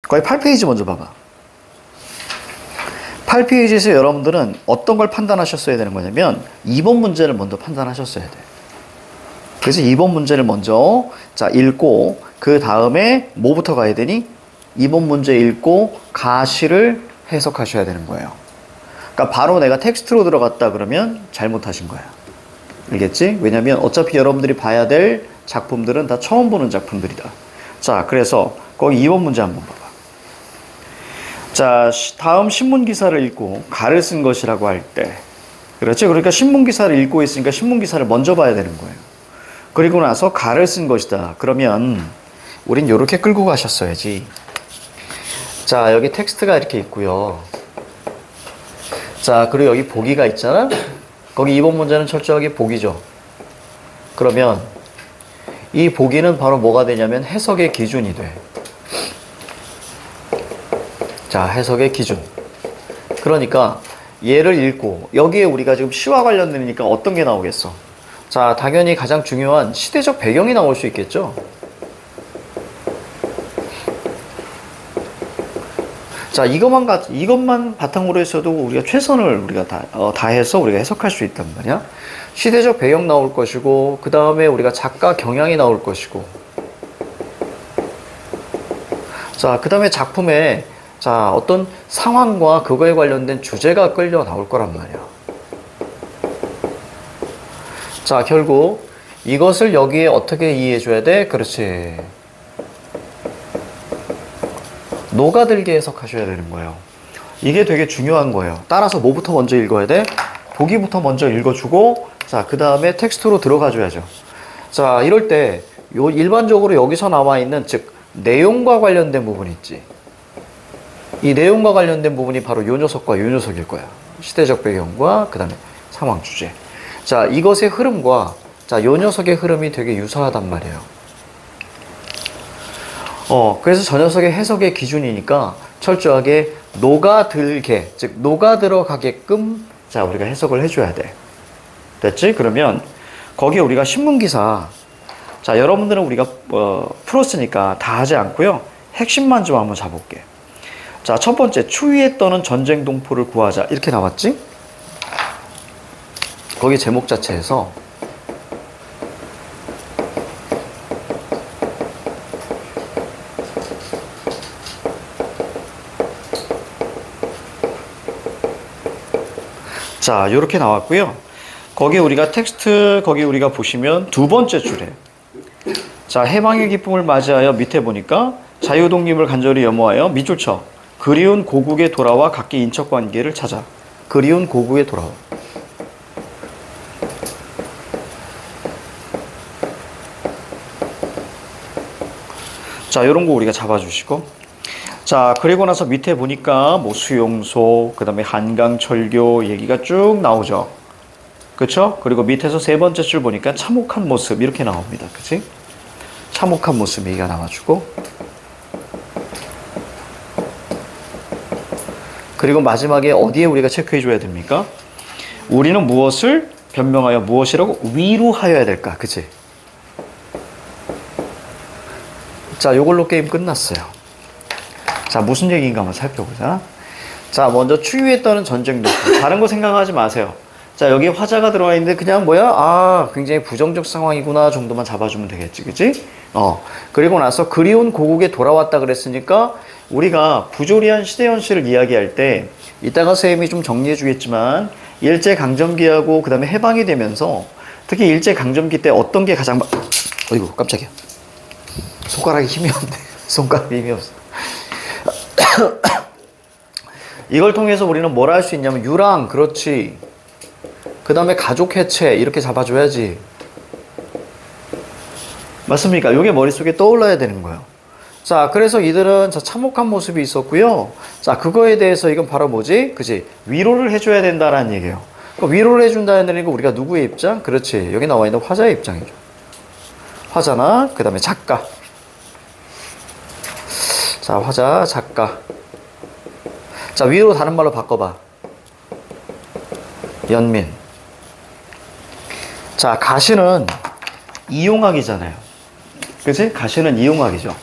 거기 8페이지 먼저 봐봐. 8페이지에서 여러분들은 어떤 걸 판단하셨어야 되는 거냐면 2번 문제를 먼저 판단하셨어야 돼. 그래서 2번 문제를 먼저 자 읽고 그 다음에 뭐부터 가야 되니? 2번 문제 읽고 가시를 해석하셔야 되는 거예요. 그러니까 바로 내가 텍스트로 들어갔다 그러면 잘못하신 거야. 알겠지? 왜냐면 어차피 여러분들이 봐야 될 작품들은 다 처음 보는 작품들이다. 자, 그래서 거기 2번 문제 한번 봐봐. 자, 다음 신문 기사를 읽고 가를 쓴 것이라고 할 때, 그렇죠? 그러니까 신문 기사를 읽고 있으니까 신문 기사를 먼저 봐야 되는 거예요. 그리고 나서 가를 쓴 것이다. 그러면 우린 이렇게 끌고 가셨어야지. 자, 여기 텍스트가 이렇게 있고요. 자, 그리고 여기 보기가 있잖아? 거기 2번 문제는 철저하게 보기죠. 그러면 이 보기는 바로 뭐가 되냐면 해석의 기준이 돼. 자, 해석의 기준. 그러니까 얘를 읽고 여기에 우리가 지금 시와 관련되니까 어떤 게 나오겠어? 자, 당연히 가장 중요한 시대적 배경이 나올 수 있겠죠. 자, 이것만 바탕으로 해서도 우리가 최선을 우리가 다해서 우리가 해석할 수 있단 말이야. 시대적 배경 나올 것이고, 그 다음에 우리가 작가 경향이 나올 것이고, 자, 그 다음에 작품에 자, 어떤 상황과 그거에 관련된 주제가 끌려 나올 거란 말이야. 자, 결국 이것을 여기에 어떻게 이해해줘야 돼? 그렇지. 녹아들게 해석하셔야 되는 거예요. 이게 되게 중요한 거예요. 따라서 뭐부터 먼저 읽어야 돼? 보기부터 먼저 읽어주고, 자, 그 다음에 텍스트로 들어가줘야죠. 자, 이럴 때 일반적으로 여기서 나와 있는 즉 내용과 관련된 부분 있지. 이 내용과 관련된 부분이 바로 요 녀석과 요 녀석일 거야. 시대적 배경과 그 다음에 상황 주제. 자, 이것의 흐름과 자, 요 녀석의 흐름이 되게 유사하단 말이에요. 그래서 저 녀석의 해석의 기준이니까 철저하게 녹아들게, 즉 녹아들어가게끔 자, 우리가 해석을 해줘야 돼. 됐지? 그러면 거기에 우리가 신문기사, 자, 여러분들은 우리가 풀었으니까 다 하지 않고요. 핵심만 좀 한번 잡을게. 자, 첫 번째, 추위에 떠는 전쟁 동포를 구하자. 이렇게 나왔지? 거기 제목 자체에서 자, 요렇게 나왔고요. 거기 우리가 텍스트, 거기 우리가 보시면 두 번째 줄에 자, 해방의 기쁨을 맞이하여 밑에 보니까 자유독립을 간절히 염원하여 밑줄 쳐. 그리운 고국에 돌아와 각기 인척관계를 찾아. 그리운 고국에 돌아와. 자, 요런 거 우리가 잡아주시고. 자, 그리고 나서 밑에 보니까 뭐 수용소, 그 다음에 한강철교 얘기가 쭉 나오죠. 그쵸? 그리고 밑에서 세 번째 줄 보니까 참혹한 모습 이렇게 나옵니다. 그치? 참혹한 모습 얘기가 나와주고. 그리고 마지막에 어디에 우리가 체크해 줘야 됩니까? 우리는 무엇을 변명하여 무엇이라고 위로하여야 될까? 그치? 자, 요걸로 게임 끝났어요. 자, 무슨 얘기인가 한번 살펴보자. 자, 먼저 추위에 떠는 전쟁 동포. 다른 거 생각하지 마세요. 자, 여기 화자가 들어와 있는데 그냥 뭐야? 아, 굉장히 부정적 상황이구나 정도만 잡아주면 되겠지. 그치? 그리고 나서 그리운 고국에 돌아왔다 그랬으니까 우리가 부조리한 시대 현실을 이야기할 때 이따가 선생님이 좀 정리해 주겠지만 일제강점기하고 그 다음에 해방이 되면서 특히 일제강점기 때 어떤 게 가장 어이구 깜짝이야. 손가락에 힘이 없네. 손가락에 힘이 없어. 이걸 통해서 우리는 뭘 할 수 있냐면 유랑, 그렇지. 그 다음에 가족 해체 이렇게 잡아줘야지. 맞습니까? 이게 머릿속에 떠올라야 되는 거예요. 자, 그래서 이들은 자, 참혹한 모습이 있었고요. 자, 그거에 대해서 이건 바로 뭐지? 그치? 위로를 해줘야 된다라는 얘기예요. 그러니까 위로를 해준다는 얘기가 우리가 누구의 입장? 그렇지. 여기 나와 있는 화자의 입장이죠. 화자나 그 다음에 작가. 자, 화자, 작가. 자, 위로 다른 말로 바꿔봐. 연민. 자, 가시는 이용학이잖아요. 그치? 가시는 이용학이죠.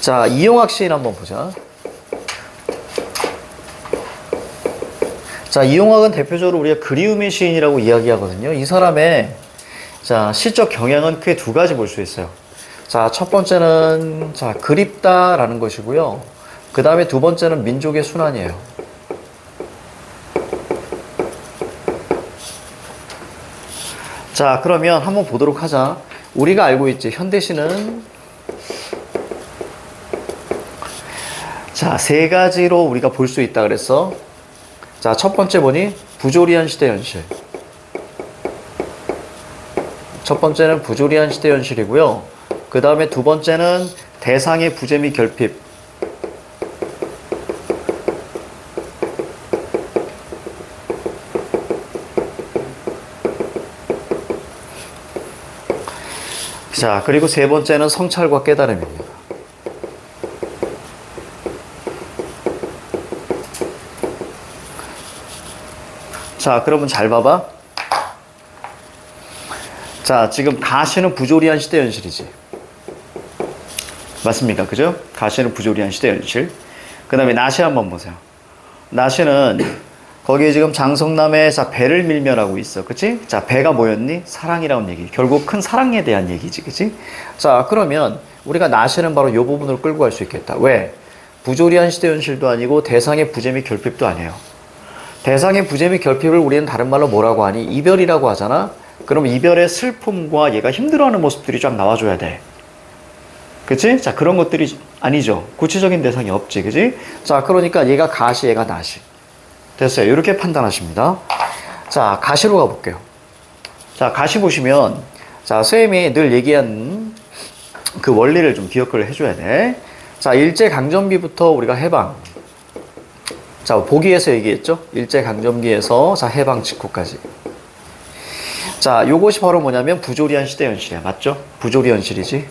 자, 이용학 시인 한번 보자. 자, 이용학은 대표적으로 우리가 그리움의 시인이라고 이야기하거든요. 이 사람의 자, 시적 경향은 크게 두 가지 볼 수 있어요. 자, 첫 번째는 자, 그립다라는 것이고요. 그 다음에 두 번째는 민족의 순환이에요. 자, 그러면 한번 보도록 하자. 우리가 알고 있지, 현대시는 자, 세 가지로 우리가 볼 수 있다 그랬어. 자, 첫 번째 뭐니? 부조리한 시대 현실. 첫 번째는 부조리한 시대 현실이고요. 그 다음에 두 번째는 대상의 부재 및 결핍. 자, 그리고 세 번째는 성찰과 깨달음입니다. 자, 그러면 잘 봐봐. 자, 지금 가시는 부조리한 시대 현실이지. 맞습니까? 그죠? 가시는 부조리한 시대 현실. 그 다음에 나시 한번 보세요. 나시는 거기에 지금 장성남의 자, 배를 밀면하고 있어. 그치? 자, 배가 뭐였니? 사랑이라는 얘기. 결국 큰 사랑에 대한 얘기지. 그치? 자, 그러면 우리가 나시는 바로 이 부분으로 끌고 갈 수 있겠다. 왜? 부조리한 시대 현실도 아니고 대상의 부재 및 결핍도 아니에요. 대상의 부재 및 결핍을 우리는 다른 말로 뭐라고 하니? 이별이라고 하잖아? 그럼 이별의 슬픔과 얘가 힘들어하는 모습들이 쫙 나와줘야 돼. 그치? 자, 그런 것들이 아니죠. 구체적인 대상이 없지. 그치? 자, 그러니까 얘가 가시, 얘가 나시. 됐어요. 이렇게 판단하십니다. 자, 가시로 가볼게요. 자, 가시 보시면, 자, 선생님이 늘 얘기한 그 원리를 좀 기억을 해줘야 돼. 자, 일제강점기부터 우리가 해방. 자, 보기에서 얘기했죠? 일제강점기에서 자, 해방 직후까지. 자, 요것이 바로 뭐냐면 부조리한 시대 현실이야. 맞죠? 부조리 현실이지.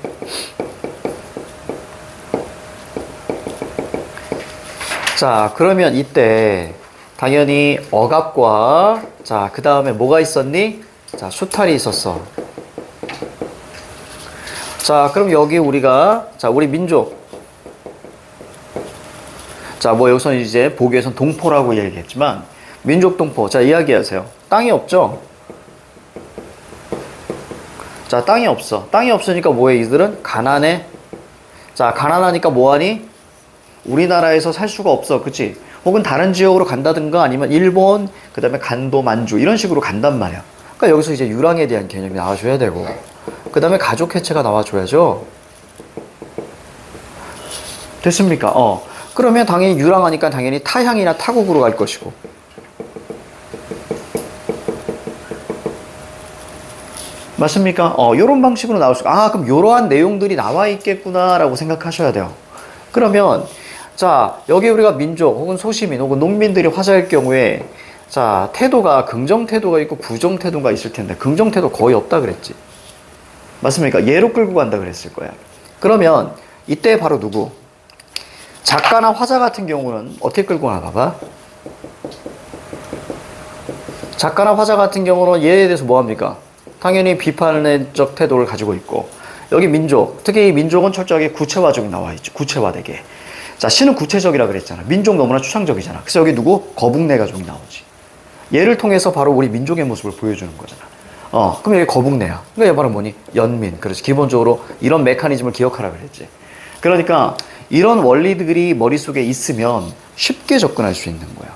자, 그러면 이때 당연히 억압과 자, 그 다음에 뭐가 있었니? 자, 수탈이 있었어. 자, 그럼 여기 우리가 자, 우리 민족 자, 뭐 여기서는 이제 보기에선 동포라고 얘기했지만 민족 동포. 자, 이야기하세요. 땅이 없죠? 자, 땅이 없어. 땅이 없으니까 뭐해? 이들은 가난해. 자, 가난하니까 뭐하니? 우리나라에서 살 수가 없어. 그치? 혹은 다른 지역으로 간다든가 아니면 일본, 그 다음에 간도, 만주 이런 식으로 간단 말이야. 그러니까 여기서 이제 유랑에 대한 개념이 나와줘야 되고 그 다음에 가족 해체가 나와줘야죠. 됐습니까? 그러면 당연히 유랑하니까 당연히 타향이나 타국으로 갈 것이고 맞습니까? 요런 방식으로 나올 수가 그럼 요러한 내용들이 나와 있겠구나 라고 생각하셔야 돼요. 그러면 자, 여기 우리가 민족 혹은 소시민 혹은 농민들이 화자일 경우에 자, 태도가 긍정 태도가 있고 부정 태도가 있을 텐데 긍정 태도 거의 없다 그랬지. 맞습니까? 예로 끌고 간다 그랬을 거야. 그러면 이때 바로 누구? 작가나 화자 같은 경우는 어떻게 끌고 가나 봐봐. 작가나 화자 같은 경우는 얘에 대해서 뭐 합니까? 당연히 비판적 태도를 가지고 있고 여기 민족, 특히 이 민족은 철저하게 구체화적으로 나와 있죠. 구체화되게. 자, 시는 구체적이라 그랬잖아. 민족 너무나 추상적이잖아. 그래서 여기 누구? 거북내 가족이 나오지. 얘를 통해서 바로 우리 민족의 모습을 보여주는 거잖아. 그럼 여기 거북내야. 그러니까 얘 바로 뭐니? 연민. 그렇지. 기본적으로 이런 메커니즘을 기억하라 그랬지. 그러니까 이런 원리들이 머릿속에 있으면 쉽게 접근할 수 있는 거야.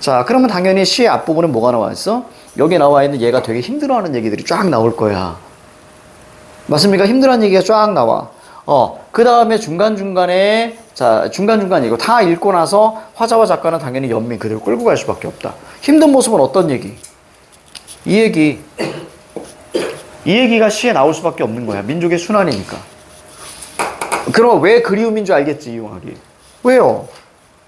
자, 그러면 당연히 시의 앞부분에 뭐가 나와 있어? 여기 나와 있는 얘가 되게 힘들어하는 얘기들이 쫙 나올 거야. 맞습니까? 힘들어하는 얘기가 쫙 나와. 그 다음에 중간중간에, 자, 중간중간이고 다 읽고 나서 화자와 작가는 당연히 연민 그대로 끌고 갈 수밖에 없다. 힘든 모습은 어떤 얘기? 이 얘기. 이 얘기가 시에 나올 수밖에 없는 거야. 민족의 순환이니까. 그럼 왜 그리움인 줄 알겠지, 이용학이. 왜요?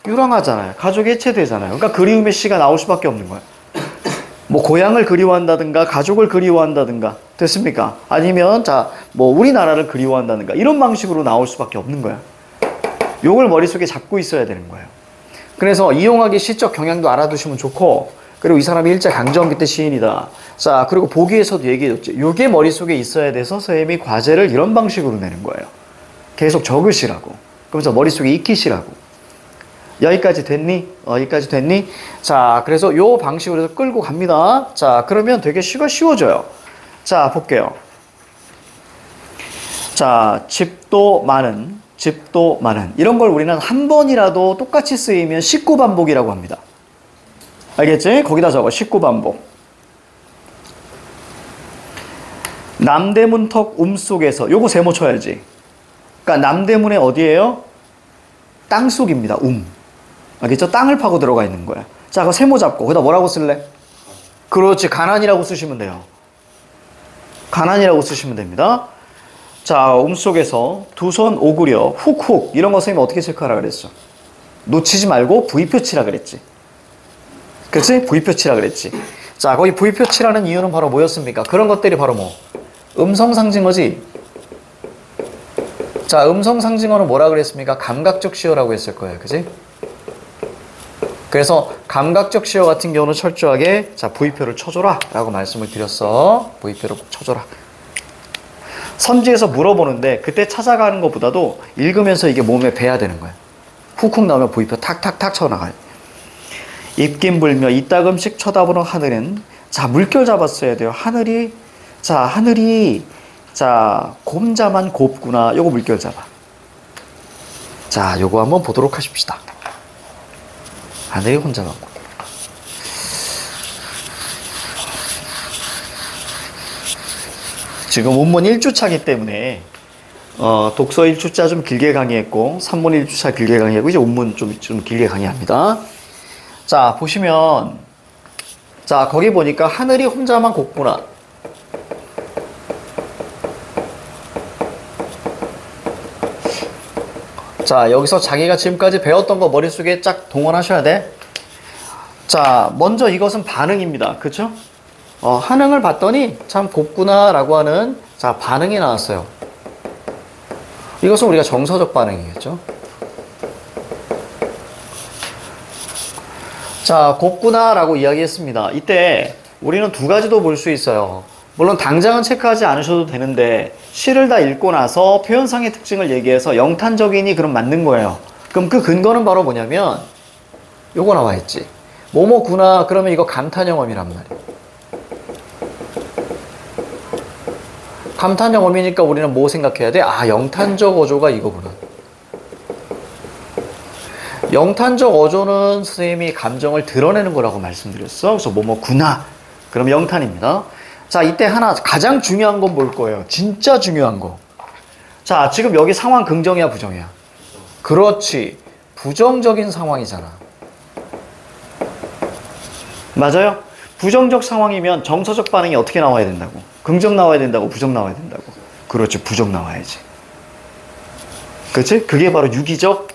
유랑하잖아요. 가족이 해체되잖아요. 그러니까 그리움의 시가 나올 수밖에 없는 거야. 뭐 고향을 그리워한다든가 가족을 그리워한다든가 됐습니까? 아니면 자, 뭐 우리나라를 그리워한다든가 이런 방식으로 나올 수밖에 없는 거야. 요걸 머릿속에 잡고 있어야 되는 거예요. 그래서 이용학의 시적 경향도 알아두시면 좋고 그리고 이 사람이 일제강점기 때 시인이다. 자, 그리고 보기에서도 얘기해줬지. 요게 머릿속에 있어야 돼서 선생님이 과제를 이런 방식으로 내는 거예요. 계속 적으시라고. 그러면서 머릿속에 익히시라고. 여기까지 됐니? 여기까지 됐니? 자, 그래서 요 방식으로 해서 끌고 갑니다. 자, 그러면 되게 쉬워져요. 자, 볼게요. 자, 집도 많은. 이런 걸 우리는 한 번이라도 똑같이 쓰이면 19반복이라고 합니다. 알겠지? 거기다 적어. 19반복. 남대문턱 속에서. 요거 세모 쳐야지. 그러니까 남대문의 어디예요? 땅속입니다. 알겠죠? 땅을 파고 들어가 있는 거야. 자, 그거 세모 잡고 거기다 뭐라고 쓸래? 그렇지. 가난이라고 쓰시면 돼요. 가난이라고 쓰시면 됩니다. 자, 속에서 두 손 오구려 훅훅 이런 거 선생님이 어떻게 체크하라 그랬어? 놓치지 말고 V표 치라 그랬지. 그렇지? V표 치라 그랬지. 자, 거기 V표 치라는 이유는 바로 뭐였습니까? 그런 것들이 바로 뭐? 음성상징어지. 자, 음성상징어는 뭐라 그랬습니까? 감각적 시어라고 했을 거예요. 그지? 그래서 감각적 시어 같은 경우는 철저하게 자, V표를 쳐줘라 라고 말씀을 드렸어. V표를 꼭 쳐줘라. 선지에서 물어보는데 그때 찾아가는 것보다도 읽으면서 이게 몸에 배야 되는 거예요. 훅훅 나오면 V표 탁탁탁 쳐나가요. 입김 불며 이따금씩 쳐다보는 하늘은 자, 물결 잡았어야 돼요. 하늘이 자, 곰자만 곱구나. 요거 물결 잡아. 자, 요거 한번 보도록 하십시다. 하늘이 혼자만 곱. 지금 운문 1주차기 때문에 독서 1주차 좀 길게 강의했고 3문 1주차 길게 강의하고 이제 운문 좀 길게 강의합니다. 자, 보시면 자, 거기 보니까 하늘이 혼자만 곱구나. 자, 여기서 자기가 지금까지 배웠던 거 머릿속에 쫙 동원하셔야 돼. 자, 먼저 이것은 반응입니다. 그쵸? 하늘을 봤더니 참 곱구나 라고 하는 자, 반응이 나왔어요. 이것은 우리가 정서적 반응이겠죠. 자, 곱구나 라고 이야기했습니다. 이때 우리는 두 가지도 볼 수 있어요. 물론 당장은 체크하지 않으셔도 되는데 시를 다 읽고 나서 표현상의 특징을 얘기해서 영탄적이니 그럼 맞는 거예요. 그럼 그 근거는 바로 뭐냐면 요거 나와 있지. 뭐뭐구나 그러면 이거 감탄형어미란 말이에요. 감탄형어미니까 우리는 뭐 생각해야 돼? 아, 영탄적 어조가 이거구나. 영탄적 어조는 선생님이 감정을 드러내는 거라고 말씀드렸어. 그래서 뭐뭐구나 그럼 영탄입니다. 자, 이때 하나 가장 중요한 건 뭘 거예요? 진짜 중요한 거. 자, 지금 여기 상황 긍정이야 부정이야? 그렇지. 부정적인 상황이잖아. 맞아요? 부정적 상황이면 정서적 반응이 어떻게 나와야 된다고? 긍정 나와야 된다고? 부정 나와야 된다고? 그렇지. 부정 나와야지. 그렇지? 그게 바로 유기적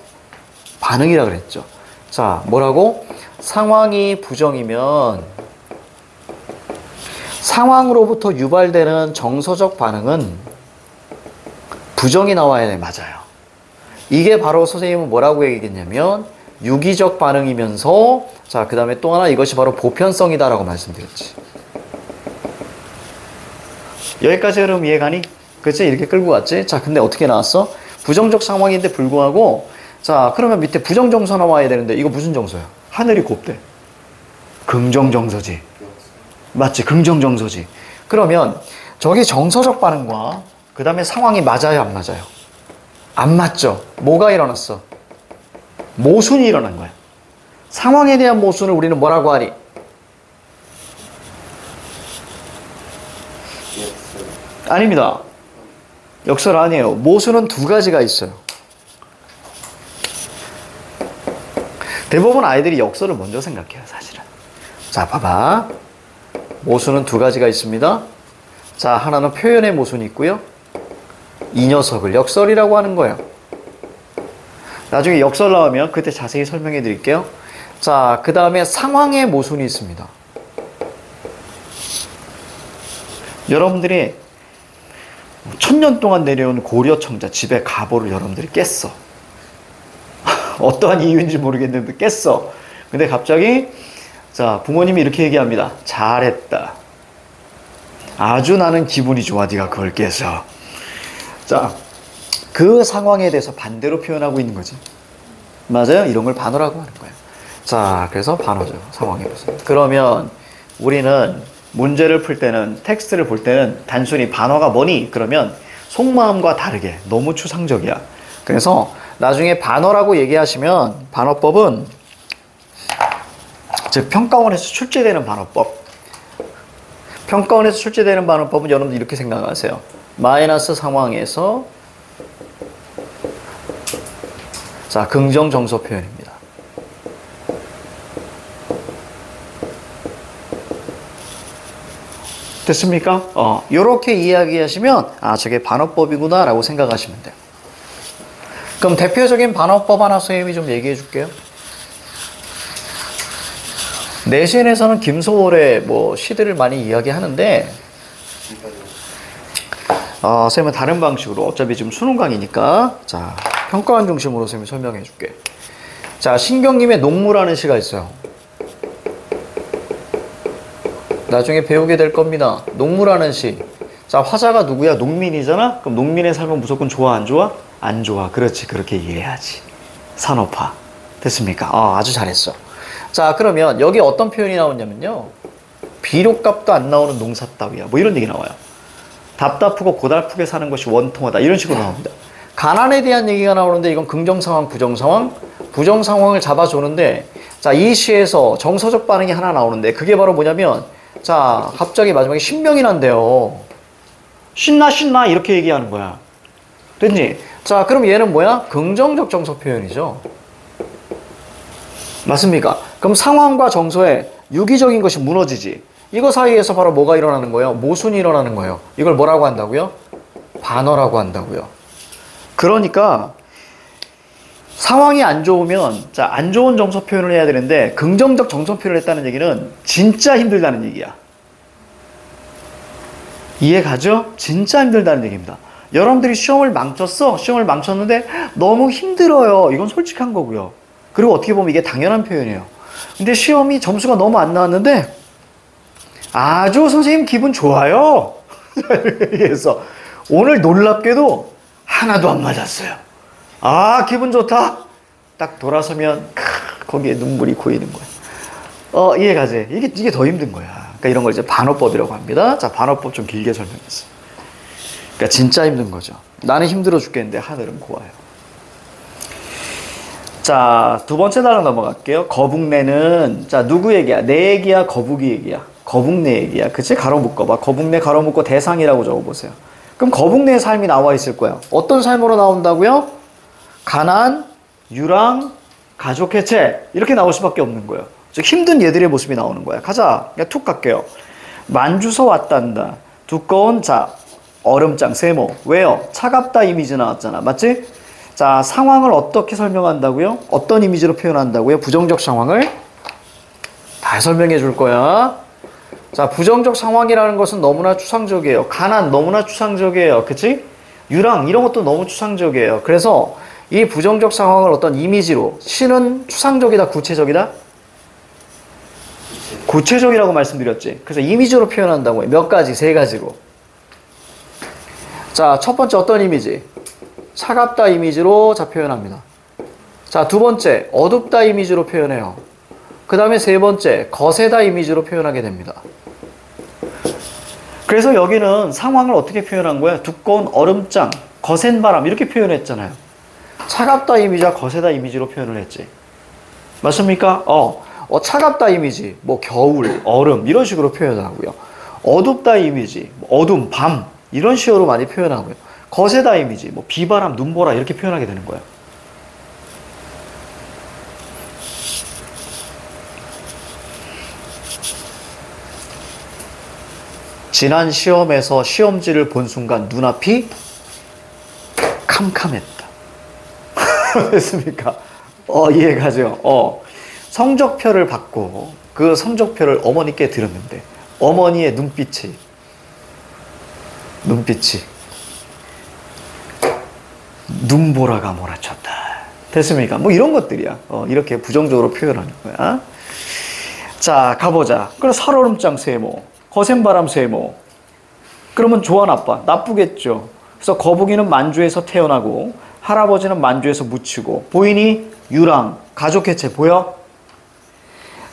반응이라 그랬죠. 자, 뭐라고? 상황이 부정이면 상황으로부터 유발되는 정서적 반응은 부정이 나와야 돼. 맞아요. 이게 바로 선생님은 뭐라고 얘기했냐면 유기적 반응이면서 자, 그 다음에 또 하나 이것이 바로 보편성이다라고 말씀드렸지. 여기까지 흐름 이해가니? 그치? 이렇게 끌고 갔지? 자, 근데 어떻게 나왔어? 부정적 상황인데 불구하고 자, 그러면 밑에 부정정서 나와야 되는데 이거 무슨 정서야? 하늘이 곱대. 긍정정서지. 맞지? 긍정정서지. 그러면 저기 정서적 반응과 그 다음에 상황이 맞아요? 안 맞아요? 안 맞죠? 뭐가 일어났어? 모순이 일어난 거야. 상황에 대한 모순을 우리는 뭐라고 하니? 아닙니다. 역설 아니에요. 모순은 두 가지가 있어요. 대부분 아이들이 역설을 먼저 생각해요, 사실은. 자, 봐봐. 모순은 두 가지가 있습니다. 자, 하나는 표현의 모순이 있고요. 이 녀석을 역설이라고 하는 거예요. 나중에 역설 나오면 그때 자세히 설명해 드릴게요. 자, 그 다음에 상황의 모순이 있습니다. 여러분들이 1000년 동안 내려온 고려 청자 집의 가보를 여러분들이 깼어. 어떠한 이유인지 모르겠는데 깼어. 근데 갑자기 자, 부모님이 이렇게 얘기합니다. 잘했다. 아주 나는 기분이 좋아. 네가 그걸 깨서. 자, 그 상황에 대해서 반대로 표현하고 있는 거지. 맞아요? 이런 걸 반어라고 하는 거예요. 자, 그래서 반어죠. 상황에 대해서. 그러면 우리는 문제를 풀 때는, 텍스트를 볼 때는 단순히 반어가 뭐니? 그러면 속마음과 다르게 너무 추상적이야. 그래서 나중에 반어라고 얘기하시면 반어법은 즉 평가원에서 출제되는 반어법. 평가원에서 출제되는 반어법은 여러분들 이렇게 생각하세요. 마이너스 상황에서 자, 긍정 정서 표현입니다. 됐습니까? 요렇게 이야기하시면 아, 저게 반어법이구나 라고 생각하시면 돼요. 그럼 대표적인 반어법 하나 선생님이 좀 얘기해 줄게요. 내신에서는 김소월의 뭐 시들을 많이 이야기하는데 선생님은 다른 방식으로 어차피 지금 수능 강의니까 자, 평가원 중심으로 선생님이 설명해 줄게. 자, 신경님의 농무라는 시가 있어요. 나중에 배우게 될 겁니다. 농무라는 시. 자, 화자가 누구야? 농민이잖아? 그럼 농민의 삶은 무조건 좋아, 안 좋아? 안 좋아. 그렇지. 그렇게 이해해야지. 산업화. 됐습니까? 아주 잘했어. 자, 그러면 여기 어떤 표현이 나오냐면요. 비료값도 안 나오는 농사 따위야. 뭐 이런 얘기 나와요. 답답하고 고달프게 사는 것이 원통하다. 이런 식으로 나옵니다. 가난에 대한 얘기가 나오는데 이건 긍정상황, 부정상황. 부정상황을 잡아주는데 자, 이 시에서 정서적 반응이 하나 나오는데 그게 바로 뭐냐면 자, 갑자기 마지막에 신명이 난대요. 신나 이렇게 얘기하는 거야. 됐니? 자, 그럼 얘는 뭐야? 긍정적 정서 표현이죠. 맞습니까? 그럼 상황과 정서에 유기적인 것이 무너지지. 이거 사이에서 바로 뭐가 일어나는 거예요? 모순이 일어나는 거예요. 이걸 뭐라고 한다고요? 반어라고 한다고요. 그러니까 상황이 안 좋으면 자, 안 좋은 정서 표현을 해야 되는데 긍정적 정서 표현을 했다는 얘기는 진짜 힘들다는 얘기야. 이해 가죠? 진짜 힘들다는 얘기입니다. 여러분들이 시험을 망쳤어. 시험을 망쳤는데 너무 힘들어요. 이건 솔직한 거고요. 그리고 어떻게 보면 이게 당연한 표현이에요. 근데 시험이 점수가 너무 안 나왔는데 아주 선생님 기분 좋아요. 그래서 오늘 놀랍게도 하나도 안 맞았어요. 아, 기분 좋다. 딱 돌아서면 거기에 눈물이 고이는 거야. 이해 가지? 이게 더 힘든 거야. 그러니까 이런 걸 이제 반어법이라고 합니다. 자, 반어법 좀 길게 설명했어. 그러니까 진짜 힘든 거죠. 나는 힘들어 죽겠는데 하늘은 고와요. 자, 두 번째 단락 넘어갈게요. 거북내는 자, 누구 얘기야? 내 얘기야? 거북이 얘기야? 거북내 얘기야. 그치? 가로 묶어봐. 거북내 가로 묶고 대상이라고 적어보세요. 그럼 거북내의 삶이 나와 있을 거야. 어떤 삶으로 나온다고요? 가난, 유랑, 가족 해체 이렇게 나올 수밖에 없는 거예요. 즉 힘든 얘들의 모습이 나오는 거야. 가자. 그냥 툭 갈게요. 만주서 왔단다. 두꺼운 자, 얼음장, 세모. 왜요? 차갑다 이미지 나왔잖아. 맞지? 자, 상황을 어떻게 설명한다고요? 어떤 이미지로 표현한다고요? 부정적 상황을 다 설명해 줄 거야. 자, 부정적 상황이라는 것은 너무나 추상적이에요. 가난 너무나 추상적이에요. 그치? 유랑 이런 것도 너무 추상적이에요. 그래서 이 부정적 상황을 어떤 이미지로 시는 추상적이다, 구체적이다? 구체적이라고 말씀드렸지. 그래서 이미지로 표현한다고 해요. 몇 가지, 세 가지로. 자, 첫 번째 어떤 이미지? 차갑다 이미지로 자 표현합니다. 자, 두 번째 어둡다 이미지로 표현해요. 그 다음에 세 번째 거세다 이미지로 표현하게 됩니다. 그래서 여기는 상황을 어떻게 표현한 거야? 두꺼운 얼음장, 거센 바람 이렇게 표현했잖아요. 차갑다 이미지와 거세다 이미지로 표현을 했지. 맞습니까? 차갑다 이미지, 뭐 겨울, 얼음 이런 식으로 표현하고요. 어둡다 이미지, 어둠, 밤 이런 식으로 많이 표현하고요. 거세다 이미지, 뭐 비바람, 눈보라 이렇게 표현하게 되는 거예요. 지난 시험에서 시험지를 본 순간 눈앞이 캄캄했다. 됐습니까? 이해가죠? 성적표를 받고 그 성적표를 어머니께 드렸는데 어머니의 눈빛이 눈보라가 몰아쳤다. 됐습니까? 뭐 이런 것들이야. 이렇게 부정적으로 표현하는 거야. 자, 가보자. 그럼 살얼음장 세모, 거센바람 세모. 그러면 좋아 나빠? 나쁘겠죠. 그래서 거북이는 만주에서 태어나고 할아버지는 만주에서 묻히고 보이니? 유랑, 가족 해체 보여?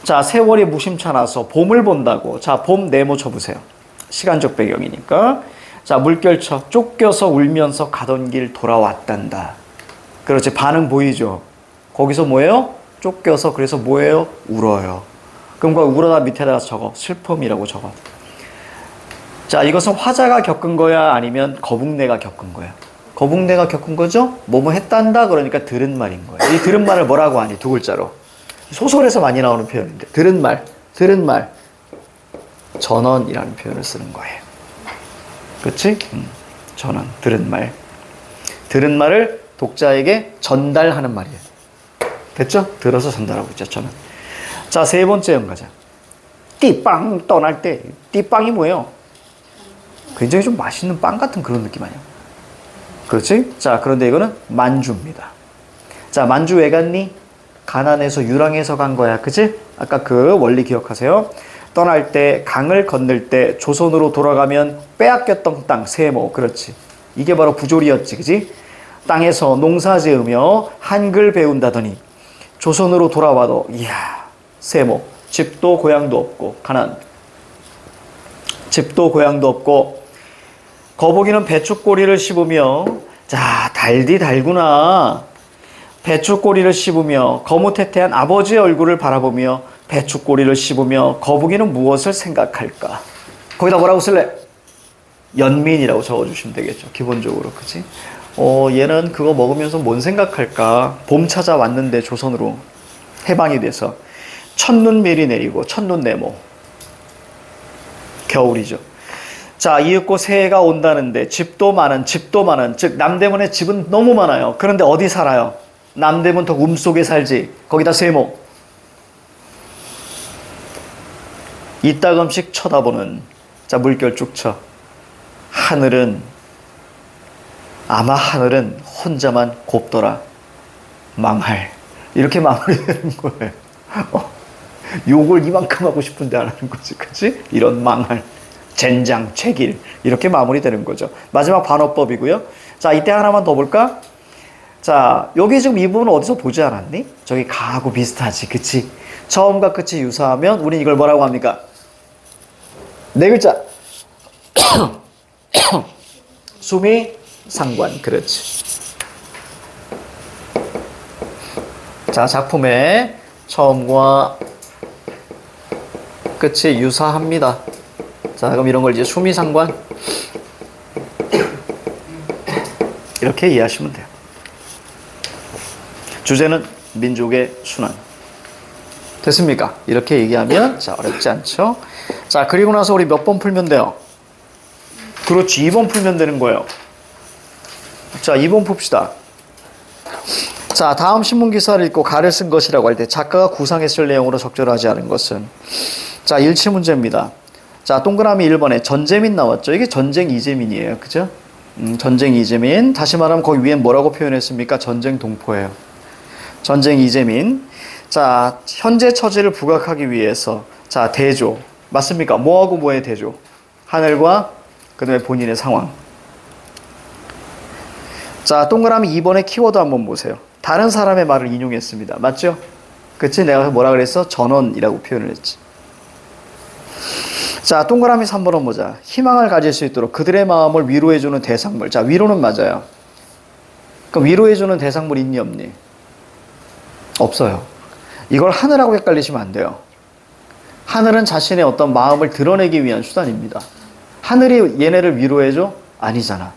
자, 세월이 무심찮아서 봄을 본다고. 자, 봄 네모 쳐보세요. 시간적 배경이니까. 자, 물결 쳐. 쫓겨서 울면서 가던 길 돌아왔단다. 그렇지. 반응 보이죠? 거기서 뭐예요? 쫓겨서 그래서 뭐예요? 울어요. 그럼 그 울어다 밑에다가 적어. 슬픔이라고 적어. 자, 이것은 화자가 겪은 거야? 아니면 거북내가 겪은 거야? 거북내가 겪은 거죠? 뭐뭐 했단다 그러니까 들은 말인 거예요. 이 들은 말을 뭐라고 하니? 두 글자로. 소설에서 많이 나오는 표현인데 들은 말, 전언이라는 표현을 쓰는 거예요. 그렇지? 전언, 들은 말을 독자에게 전달하는 말이에요. 됐죠? 들어서 전달하고 있죠, 전언. 자, 세 번째 연가자. 띠빵 떠날 때. 띠빵이 뭐예요? 굉장히 좀 맛있는 빵 같은 그런 느낌 아니에요? 그렇지? 자, 그런데 이거는 만주입니다. 자, 만주 왜 갔니? 가난해서 유랑해서 간 거야. 그치? 아까 그 원리 기억하세요. 떠날 때, 강을 건널 때, 조선으로 돌아가면 빼앗겼던 땅, 세모. 그렇지. 이게 바로 부조리였지. 그치? 땅에서 농사 지으며 한글 배운다더니 조선으로 돌아와도 이야, 세모. 집도 고향도 없고 가난. 집도 고향도 없고 거북이는 배추꼬리를 씹으며 자, 달디 달구나. 배추꼬리를 씹으며 거무태태한 아버지의 얼굴을 바라보며 배추꼬리를 씹으며 거북이는 무엇을 생각할까? 거기다 뭐라고 쓸래? 연민이라고 적어주시면 되겠죠. 기본적으로. 그치? 얘는 그거 먹으면서 뭔 생각할까? 봄 찾아왔는데 조선으로 해방이 돼서 첫눈 미리 내리고 첫눈 네모. 겨울이죠. 자, 이윽고 새해가 온다는데 집도 많은 즉 남대문에 집은 너무 많아요. 그런데 어디 살아요? 남대문 더 움속에 살지. 거기다 세모. 이따금씩 쳐다보는. 자, 물결 쭉 쳐. 아마 하늘은 혼자만 곱더라. 망할. 이렇게 마무리되는 거예요. 욕을 이만큼 하고 싶은데 안 하는 거지. 그치? 이런 망할. 젠장, 책일. 이렇게 마무리되는 거죠. 마지막 반어법이고요. 자, 이때 하나만 더 볼까? 자, 여기 지금 이 부분은 어디서 보지 않았니? 저기 가하고 비슷하지. 그치? 처음과 끝이 유사하면 우린 이걸 뭐라고 합니까? 네 글자. 수미 상관. 그렇지. 자, 작품의 처음과 끝이 유사합니다. 자, 그럼 이런 걸 이제 수미상관 이렇게 이해하시면 돼요. 주제는 민족의 순환. 됐습니까? 이렇게 얘기하면 자, 어렵지 않죠? 자, 그리고 나서 우리 몇 번 풀면 돼요? 그렇지, 2번 풀면 되는 거예요. 자, 2번 풉시다. 자, 다음 신문기사를 읽고 가를 쓴 것이라고 할 때 작가가 구상했을 내용으로 적절하지 않은 것은. 자, 일치 문제입니다. 자, 동그라미 1번에 전재민 나왔죠. 이게 전쟁 이재민이에요. 그죠? 전쟁 이재민. 다시 말하면 거기 위엔 뭐라고 표현했습니까? 전쟁 동포예요. 전쟁 이재민. 자, 현재 처지를 부각하기 위해서 자, 대조. 맞습니까? 뭐하고 뭐의 대조? 하늘과 그 다음에 본인의 상황. 자, 동그라미 2번의 키워드 한번 보세요. 다른 사람의 말을 인용했습니다. 맞죠? 그치? 내가 뭐라 그랬어? 전언이라고 표현을 했지. 자, 동그라미 3번은 보자. 희망을 가질 수 있도록 그들의 마음을 위로해주는 대상물. 자, 위로는 맞아요. 그럼 위로해주는 대상물 있니 없니? 없어요. 이걸 하늘하고 헷갈리시면 안 돼요. 하늘은 자신의 어떤 마음을 드러내기 위한 수단입니다. 하늘이 얘네를 위로해줘? 아니잖아.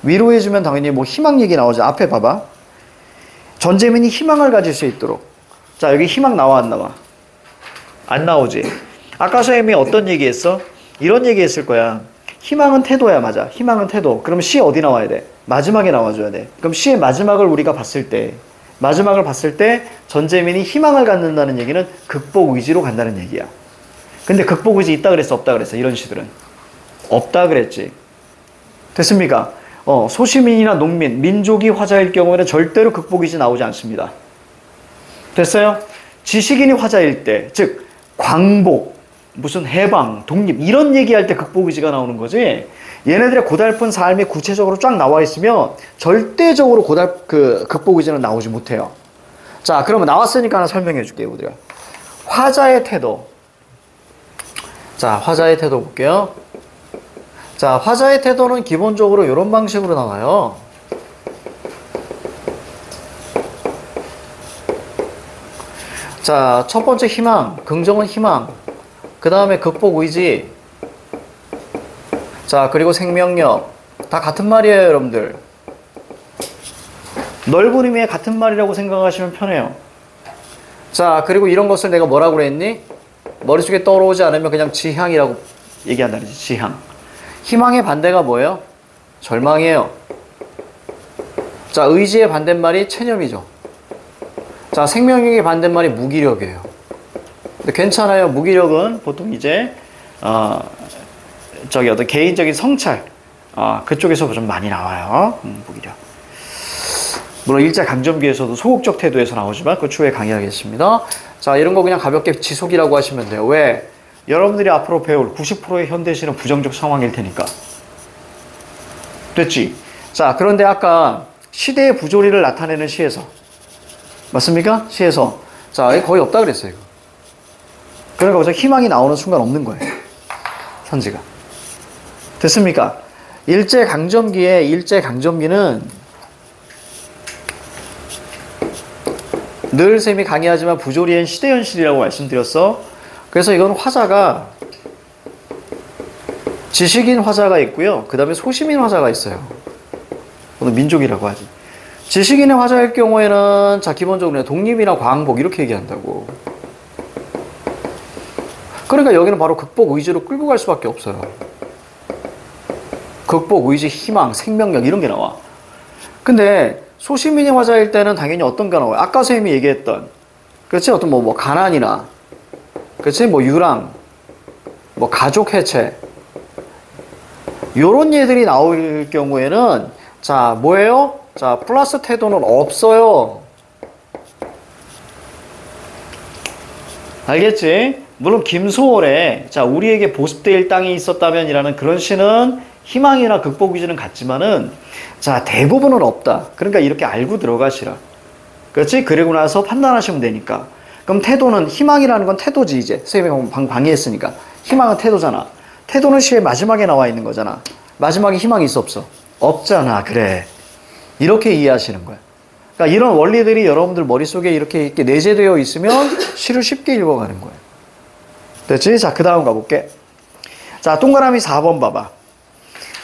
위로해주면 당연히 뭐 희망 얘기 나오죠. 앞에 봐봐. 전재민이 희망을 가질 수 있도록. 자, 여기 희망 나와 안 나와? 안 나오지. 아까 선생님이 어떤 얘기했어? 이런 얘기했을 거야. 희망은 태도야. 맞아. 희망은 태도. 그럼 시 어디 나와야 돼? 마지막에 나와줘야 돼. 그럼 시의 마지막을 우리가 봤을 때 전재민이 희망을 갖는다는 얘기는 극복 의지로 간다는 얘기야. 근데 극복 의지 있다 그랬어? 없다 그랬어? 이런 시들은 없다 그랬지. 됐습니까? 소시민이나 농민, 민족이 화자일 경우에는 절대로 극복 의지 나오지 않습니다. 됐어요? 지식인이 화자일 때, 즉 광복, 무슨 해방, 독립 이런 얘기할 때 극복의지가 나오는 거지. 얘네들의 고달픈 삶이 구체적으로 쫙 나와 있으면 절대적으로 극복의지는 나오지 못해요. 자, 그러면 나왔으니까 하나 설명해 줄게요, 우리가. 화자의 태도. 자, 화자의 태도 볼게요. 자, 화자의 태도는 기본적으로 이런 방식으로 나와요. 자, 첫 번째 희망, 긍정은 희망. 그 다음에 극복의지. 자, 그리고 생명력. 다 같은 말이에요, 여러분들. 넓은 의미의 같은 말이라고 생각하시면 편해요. 자, 그리고 이런 것을 내가 뭐라고 그랬니? 머릿속에 떠오르지 않으면 그냥 지향이라고 얘기한다는 거지, 지향. 희망의 반대가 뭐예요? 절망이에요. 자, 의지의 반대말이 체념이죠. 자, 생명력의 반대말이 무기력이에요. 근데 괜찮아요. 무기력은 보통 이제 어떤 개인적인 성찰 그쪽에서 좀 많이 나와요. 무기력. 물론 일제강점기에서도 소극적 태도에서 나오지만 그 추후에 강의하겠습니다. 자, 이런 거 그냥 가볍게 지속이라고 하시면 돼요. 왜? 여러분들이 앞으로 배울 90%의 현대시는 부정적 상황일 테니까. 됐지? 자, 그런데 아까 시대의 부조리를 나타내는 시에서 맞습니까? 시에서 자, 거의 없다 그랬어요. 그러니까 거기서 희망이 나오는 순간 없는 거예요. 선지가. 됐습니까? 일제강점기는 늘 쌤이 강의하지만 부조리엔 시대현실이라고 말씀드렸어. 그래서 이건 화자가 지식인 화자가 있고요. 그 다음에 소시민 화자가 있어요. 오늘 민족이라고 하지. 지식인의 화자일 경우에는 자, 기본적으로 독립이나 광복 이렇게 얘기한다고. 그러니까 여기는 바로 극복 의지로 끌고 갈 수밖에 없어요. 극복 의지, 희망, 생명력 이런 게 나와. 근데 소시민의 화자일 때는 당연히 어떤 게 나와요? 아까 선생님이 얘기했던 그렇지? 어떤 뭐 가난이나 그렇지? 뭐 유랑, 뭐 가족 해체 요런 예들이 나올 경우에는 자, 뭐예요? 자, 플러스 태도는 없어요. 알겠지? 물론 김소월의 자, 우리에게 보습될 땅이 있었다면이라는 그런 시는 희망이나 극복 의지는 같지만은 자, 대부분은 없다. 그러니까 이렇게 알고 들어가시라. 그렇지? 그리고 나서 판단하시면 되니까. 그럼 태도는 희망이라는 건 태도지 이제. 선생님이 방해했으니까. 희망은 태도잖아. 태도는 시의 마지막에 나와 있는 거잖아. 마지막에 희망이 있어 없어? 없잖아. 그래. 이렇게 이해하시는 거야. 그러니까 이런 원리들이 여러분들 머릿속에 이렇게 내재되어 있으면 시를 쉽게 읽어가는 거예요. 됐지? 자, 그 다음 가볼게. 자, 동그라미 4번 봐봐.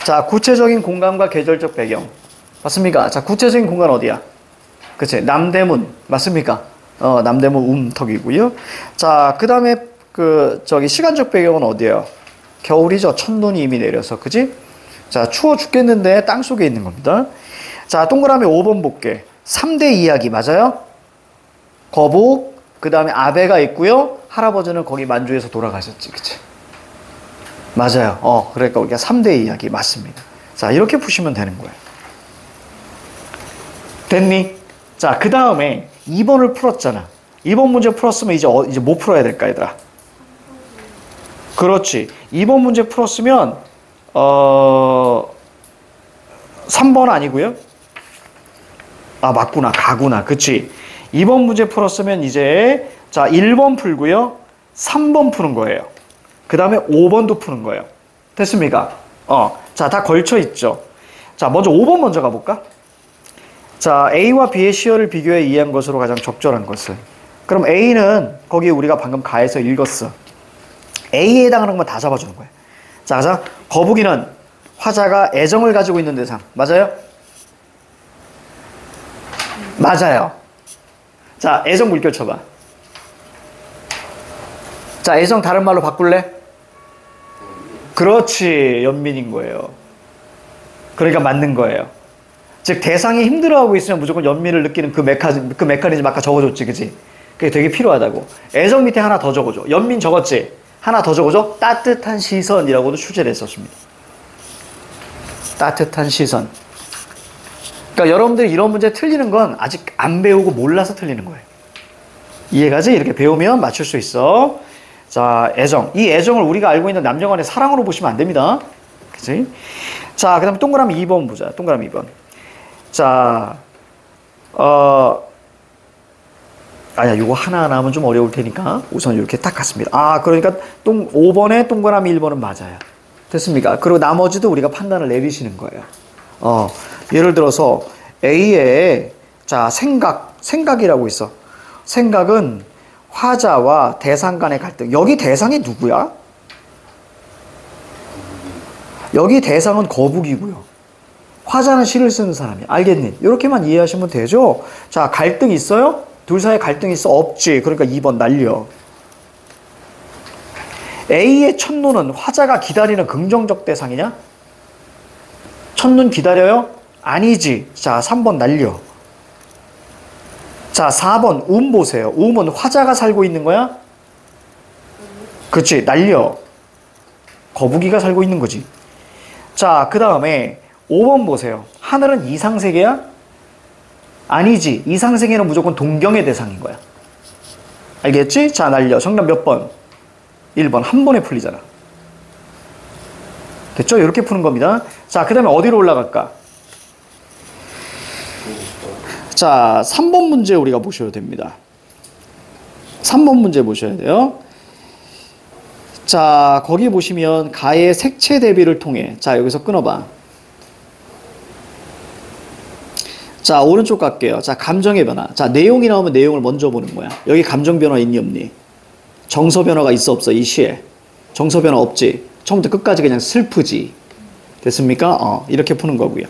자, 구체적인 공간과 계절적 배경. 맞습니까? 자, 구체적인 공간 어디야? 그치? 남대문. 맞습니까? 남대문 움턱이고요. 자, 그 다음에 시간적 배경은 어디예요? 겨울이죠. 첫눈이 이미 내려서. 그지? 자, 추워 죽겠는데 땅 속에 있는 겁니다. 자, 동그라미 5번 볼게. 3대 이야기 맞아요? 거북, 그 다음에 아베가 있고요. 할아버지는 거기 만주에서 돌아가셨지. 그치? 맞아요. 그러니까 우리가 3대 이야기 맞습니다. 자, 이렇게 푸시면 되는 거예요. 됐니? 자, 그 다음에 2번을 풀었잖아. 2번 문제 풀었으면 이제 뭐 풀어야 될까, 얘들아? 그렇지. 2번 문제 풀었으면 3번 아니고요. 아, 맞구나. 가구나. 그치? 2번 문제 풀었으면 이제 자, 1번 풀고요. 3번 푸는 거예요. 그 다음에 5번도 푸는 거예요. 됐습니까? 자, 다 걸쳐 있죠. 자, 먼저 5번 먼저 가볼까? 자, A와 B의 시어를 비교해 이해한 것으로 가장 적절한 것은. 그럼 A는 거기 우리가 방금 가에서 읽었어. A에 해당하는 것만 다 잡아주는 거예요. 자, 거북이는 화자가 애정을 가지고 있는 대상. 맞아요? 맞아요. 자, 애정 물결 쳐봐. 자, 애정 다른 말로 바꿀래? 그렇지. 연민인 거예요. 그러니까 맞는 거예요. 즉, 대상이 힘들어하고 있으면 무조건 연민을 느끼는 그 메커니즘 아까 적어줬지, 그지? 그게 되게 필요하다고. 애정 밑에 하나 더 적어줘. 연민 적었지? 하나 더 적어줘. 따뜻한 시선이라고도 출제를 했었습니다. 따뜻한 시선. 그러니까 여러분들이 이런 문제 틀리는 건 아직 안 배우고 몰라서 틀리는 거예요. 이해가지? 이렇게 배우면 맞출 수 있어. 자, 애정. 이 애정을 우리가 알고 있는 남녀 간의 사랑으로 보시면 안 됩니다. 그치? 자, 그 다음에 동그라미 2번 보자. 동그라미 2번. 자, 아니야, 요거 하나하나 하면 좀 어려울 테니까 우선 이렇게 딱 갔습니다. 아, 그러니까 5번에 동그라미 1번은 맞아요. 됐습니까? 그리고 나머지도 우리가 판단을 내리시는 거예요. 예를 들어서 A에, 자, 생각이라고 있어. 생각은 화자와 대상 간의 갈등. 여기 대상이 누구야? 여기 대상은 거북이고요. 화자는 시를 쓰는 사람이야. 알겠니? 이렇게만 이해하시면 되죠? 자, 갈등 있어요? 둘 사이에 갈등 있어? 없지. 그러니까 2번 날려. A의 첫눈은 화자가 기다리는 긍정적 대상이냐? 첫눈 기다려요? 아니지. 자, 3번 날려. 자, 4번 보세요. 음은 화자가 살고 있는 거야? 그치, 날려. 거북이가 살고 있는 거지. 자, 그 다음에 5번 보세요. 하늘은 이상세계야? 아니지. 이상세계는 무조건 동경의 대상인 거야. 알겠지? 자, 날려. 정답 몇 번? 1번. 한 번에 풀리잖아. 됐죠? 이렇게 푸는 겁니다. 자, 그 다음에 어디로 올라갈까? 자, 3번 문제 우리가 보셔야 됩니다. 3번 문제 보셔야 돼요. 자, 거기 보시면 가의 색채 대비를 통해, 자, 여기서 끊어봐. 자, 오른쪽 갈게요. 자, 감정의 변화. 자, 내용이 나오면 내용을 먼저 보는 거야. 여기 감정 변화 있니 없니? 정서 변화가 있어 없어? 이 시에 정서 변화 없지? 처음부터 끝까지 그냥 슬프지. 됐습니까? 이렇게 푸는 거고요.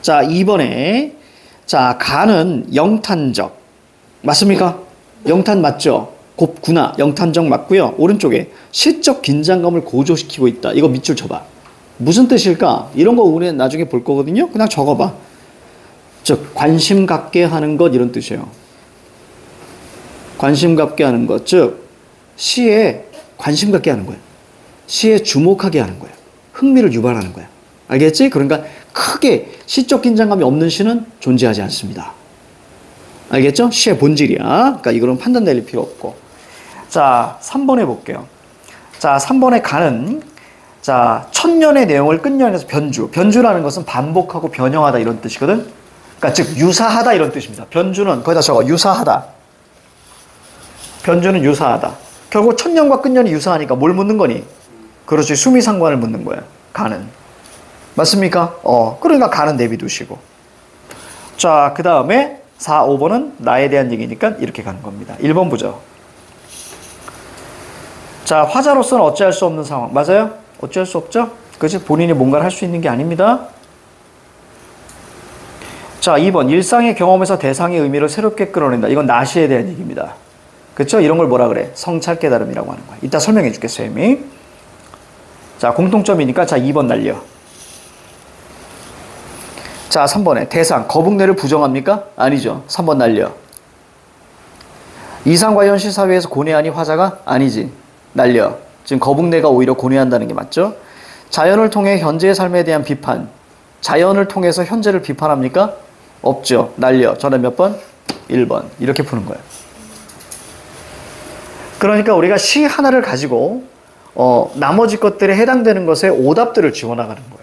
자, 2번에 자, 가는 영탄적. 맞습니까? 영탄 맞죠? 곱구나. 영탄적 맞고요. 오른쪽에 시적 긴장감을 고조시키고 있다. 이거 밑줄 쳐봐. 무슨 뜻일까? 이런 거 우리는 나중에 볼 거거든요. 그냥 적어봐. 즉, 관심 갖게 하는 것, 이런 뜻이에요. 관심 갖게 하는 것. 즉, 시에 관심 갖게 하는 거예요. 시에 주목하게 하는 거예요. 흥미를 유발하는 거예요. 알겠지? 그러니까 크게 시적 긴장감이 없는 시는 존재하지 않습니다. 알겠죠? 시의 본질이야. 그러니까 이거는 판단 내릴 필요 없고. 자, 3번에 볼게요. 자, 3번에 가는, 자, 천년의 내용을 끝년에서 변주. 변주라는 것은 반복하고 변형하다 이런 뜻이거든. 그러니까 즉 유사하다 이런 뜻입니다. 변주는 거기다 적어. 유사하다. 변주는 유사하다. 결국 천년과 끝년이 유사하니까 뭘 묻는 거니? 그렇지. 수미상관을 묻는 거야. 가는. 맞습니까? 그러니까 가는 내비두시고. 자, 그 다음에 4, 5번은 나에 대한 얘기니까 이렇게 가는 겁니다. 1번 보죠. 자, 화자로서는 어찌할 수 없는 상황. 맞아요? 어찌할 수 없죠? 그치? 본인이 뭔가를 할 수 있는 게 아닙니다. 자, 2번. 일상의 경험에서 대상의 의미를 새롭게 끌어낸다. 이건 나시에 대한 얘기입니다. 그쵸? 이런 걸 뭐라 그래? 성찰 깨달음이라고 하는 거야. 이따 설명해 줄게, 쌤이. 자, 공통점이니까 자, 2번 날려. 자, 3번에 대상, 거북내를 부정합니까? 아니죠. 3번 날려. 이상과 현실 사회에서 고뇌하니 화자가? 아니지. 날려. 지금 거북내가 오히려 고뇌한다는 게 맞죠? 자연을 통해 현재의 삶에 대한 비판. 자연을 통해서 현재를 비판합니까? 없죠. 날려. 전에 몇 번? 1번. 이렇게 푸는 거예요. 그러니까 우리가 시 하나를 가지고 나머지 것들에 해당되는 것에 오답들을 지워나가는 거예요.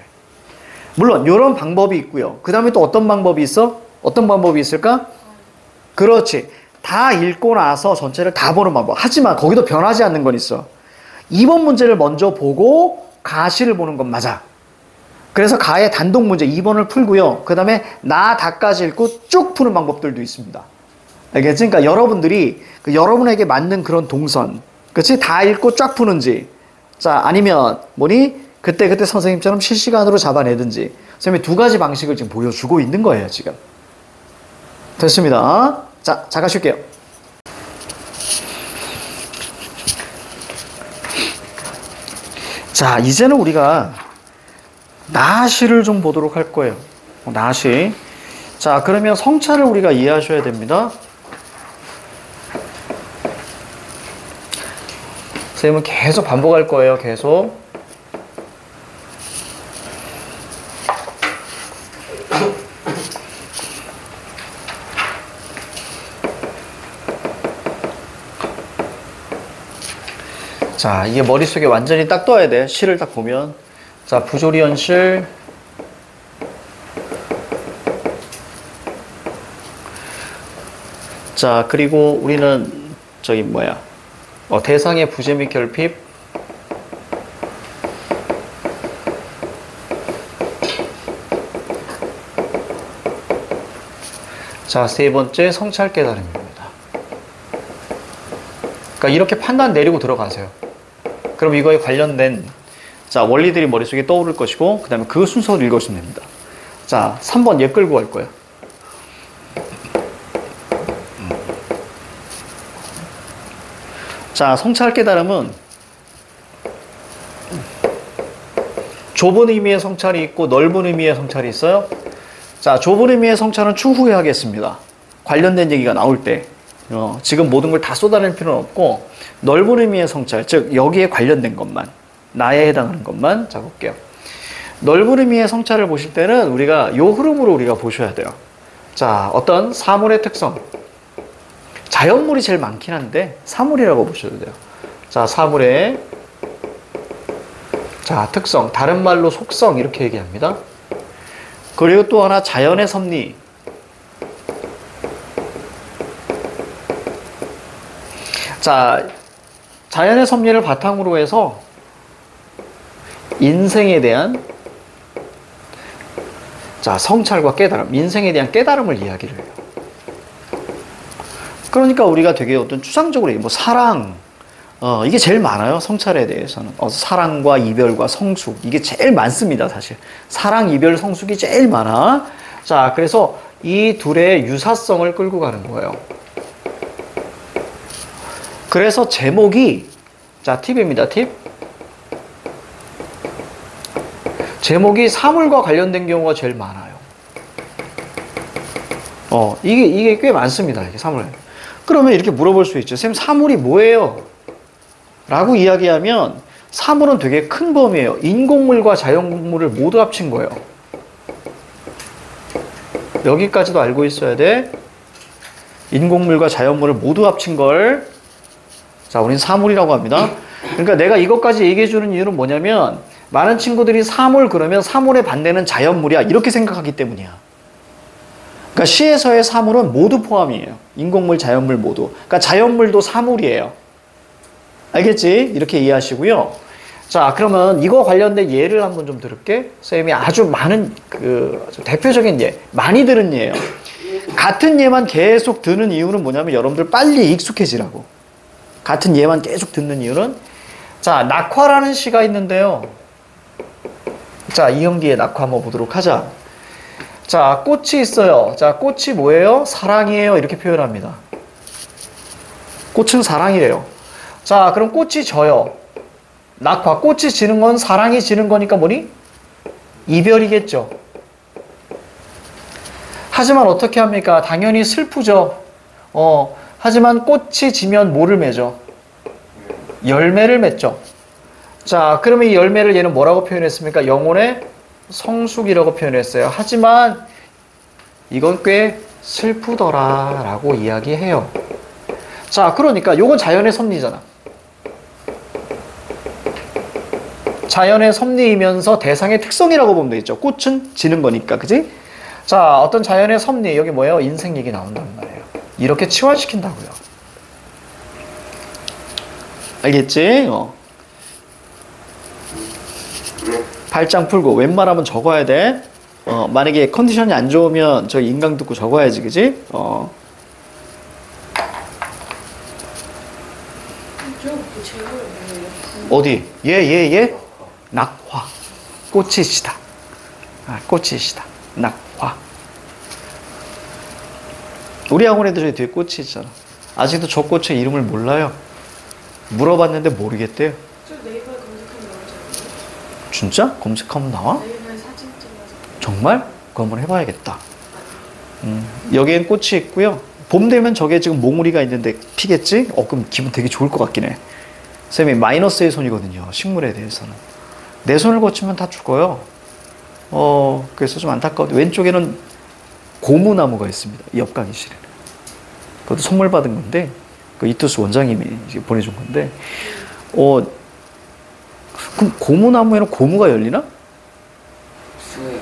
물론 이런 방법이 있고요. 그 다음에 또 어떤 방법이 있어? 어떤 방법이 있을까? 그렇지. 다 읽고 나서 전체를 다 보는 방법. 하지만 거기도 변하지 않는 건 있어. 2번 문제를 먼저 보고 가시를 보는 건 맞아. 그래서 가의 단독 문제 2번을 풀고요. 그 다음에 나 다까지 읽고 쭉 푸는 방법들도 있습니다. 알겠지? 그러니까 여러분들이 여러분에게 맞는 그런 동선, 그렇지? 다 읽고 쫙 푸는지, 자, 아니면 뭐니? 그때 선생님처럼 실시간으로 잡아내든지, 선생님이 두 가지 방식을 지금 보여주고 있는 거예요, 지금. 됐습니다. 자, 잠깐 쉴게요. 자, 이제는 우리가 나시를 좀 보도록 할 거예요. 나시. 자, 그러면 성차를 우리가 이해하셔야 됩니다. 선생님은 계속 반복할 거예요. 계속. 자, 이게 머릿속에 완전히 딱 떠야 돼. 실을 딱 보면. 자, 부조리현실. 자, 그리고 우리는 저기 뭐야. 대상의 부재 및 결핍. 자, 세 번째 성찰 깨달음입니다. 그러니까 이렇게 판단 내리고 들어가세요. 그럼 이거에 관련된 자 원리들이 머릿속에 떠오를 것이고 그 다음에 그 순서를 읽으시면 됩니다. 자 3번 얘 끌고 갈 거예요. 자 성찰 깨달음은 좁은 의미의 성찰이 있고 넓은 의미의 성찰이 있어요. 자 좁은 의미의 성찰은 추후에 하겠습니다. 관련된 얘기가 나올 때 지금 모든 걸 다 쏟아낼 필요는 없고 넓은 의미의 성찰, 즉 여기에 관련된 것만 나에 해당하는 것만 자 볼게요. 넓은 의미의 성찰을 보실 때는 우리가 요 흐름으로 우리가 보셔야 돼요. 자 어떤 사물의 특성, 자연물이 제일 많긴 한데 사물이라고 보셔도 돼요. 자 사물의 자 특성, 다른 말로 속성 이렇게 얘기합니다. 그리고 또 하나 자연의 섭리. 자, 자연의 섭리를 바탕으로 해서 인생에 대한 자, 성찰과 깨달음, 인생에 대한 깨달음을 이야기를 해요. 그러니까 우리가 되게 어떤 추상적으로 뭐 사랑, 이게 제일 많아요. 성찰에 대해서는. 사랑과 이별과 성숙, 이게 제일 많습니다, 사실. 사랑, 이별, 성숙이 제일 많아. 자, 그래서 이 둘의 유사성을 끌고 가는 거예요. 그래서 제목이 자 팁입니다. 팁. 제목이 사물과 관련된 경우가 제일 많아요. 이게 꽤 많습니다. 이게 사물. 그러면 이렇게 물어볼 수 있죠. 쌤 사물이 뭐예요? 라고 이야기하면 사물은 되게 큰 범위예요. 인공물과 자연물을 모두 합친 거예요. 여기까지도 알고 있어야 돼. 인공물과 자연물을 모두 합친 걸 자, 우린 사물이라고 합니다. 그러니까 내가 이것까지 얘기해 주는 이유는 뭐냐면 많은 친구들이 사물 그러면 사물의 반대는 자연물이야 이렇게 생각하기 때문이야. 그러니까 시에서의 사물은 모두 포함이에요. 인공물, 자연물 모두. 그러니까 자연물도 사물이에요. 알겠지? 이렇게 이해하시고요. 자, 그러면 이거 관련된 예를 한번 좀 들을게. 쌤이 아주 많은 대표적인 예, 많이 들은 예예요. 같은 예만 계속 드는 이유는 뭐냐면 여러분들 빨리 익숙해지라고. 같은 예만 계속 듣는 이유는 자 낙화라는 시가 있는데요. 자 이형기의 낙화 한번 보도록 하자. 자 꽃이 있어요. 자 꽃이 뭐예요? 사랑이에요. 이렇게 표현합니다. 꽃은 사랑이래요. 자 그럼 꽃이 져요. 낙화 꽃이 지는 건 사랑이 지는 거니까 뭐니? 이별이겠죠. 하지만 어떻게 합니까? 당연히 슬프죠. 하지만 꽃이 지면 뭐를 맺어? 열매를 맺죠. 자, 그러면 이 열매를 얘는 뭐라고 표현했습니까? 영혼의 성숙이라고 표현했어요. 하지만 이건 꽤 슬프더라 라고 이야기해요. 자, 그러니까 이건 자연의 섭리잖아. 자연의 섭리이면서 대상의 특성이라고 보면 되겠죠. 꽃은 지는 거니까, 그지? 자, 어떤 자연의 섭리, 여기 뭐예요? 인생 얘기 나온단 말이에요. 이렇게 치환시킨다고요. 알겠지? 발장 풀고 웬만하면 적어야 돼. 만약에 컨디션이 안 좋으면 저 인강 듣고 적어야지, 그지? 어디? 예. 낙화. 꽃이시다. 꽃이시다. 낙화. 우리 학원에도 저기 뒤에 꽃이 있잖아. 아직도 저 꽃의 이름을 몰라요. 물어봤는데 모르겠대요. 저 네이버에 검색하면 나오잖아요. 진짜? 검색하면 나와? 네이버에 사진 찍어서. 정말? 그거 한번 해봐야겠다. 여기엔 꽃이 있고요. 봄 되면 저게 지금 몽우리가 있는데 피겠지? 그럼 기분 되게 좋을 것 같긴 해. 쌤이 마이너스의 손이거든요. 식물에 대해서는. 내 손을 거치면 다 죽어요. 그래서 좀 안타까운데 왼쪽에는 고무나무가 있습니다. 이 옆강의실에는. 그것도 선물 받은 건데 그 이투스 원장님이 보내준 건데 그럼 고무나무에는 고무가 열리나? 수에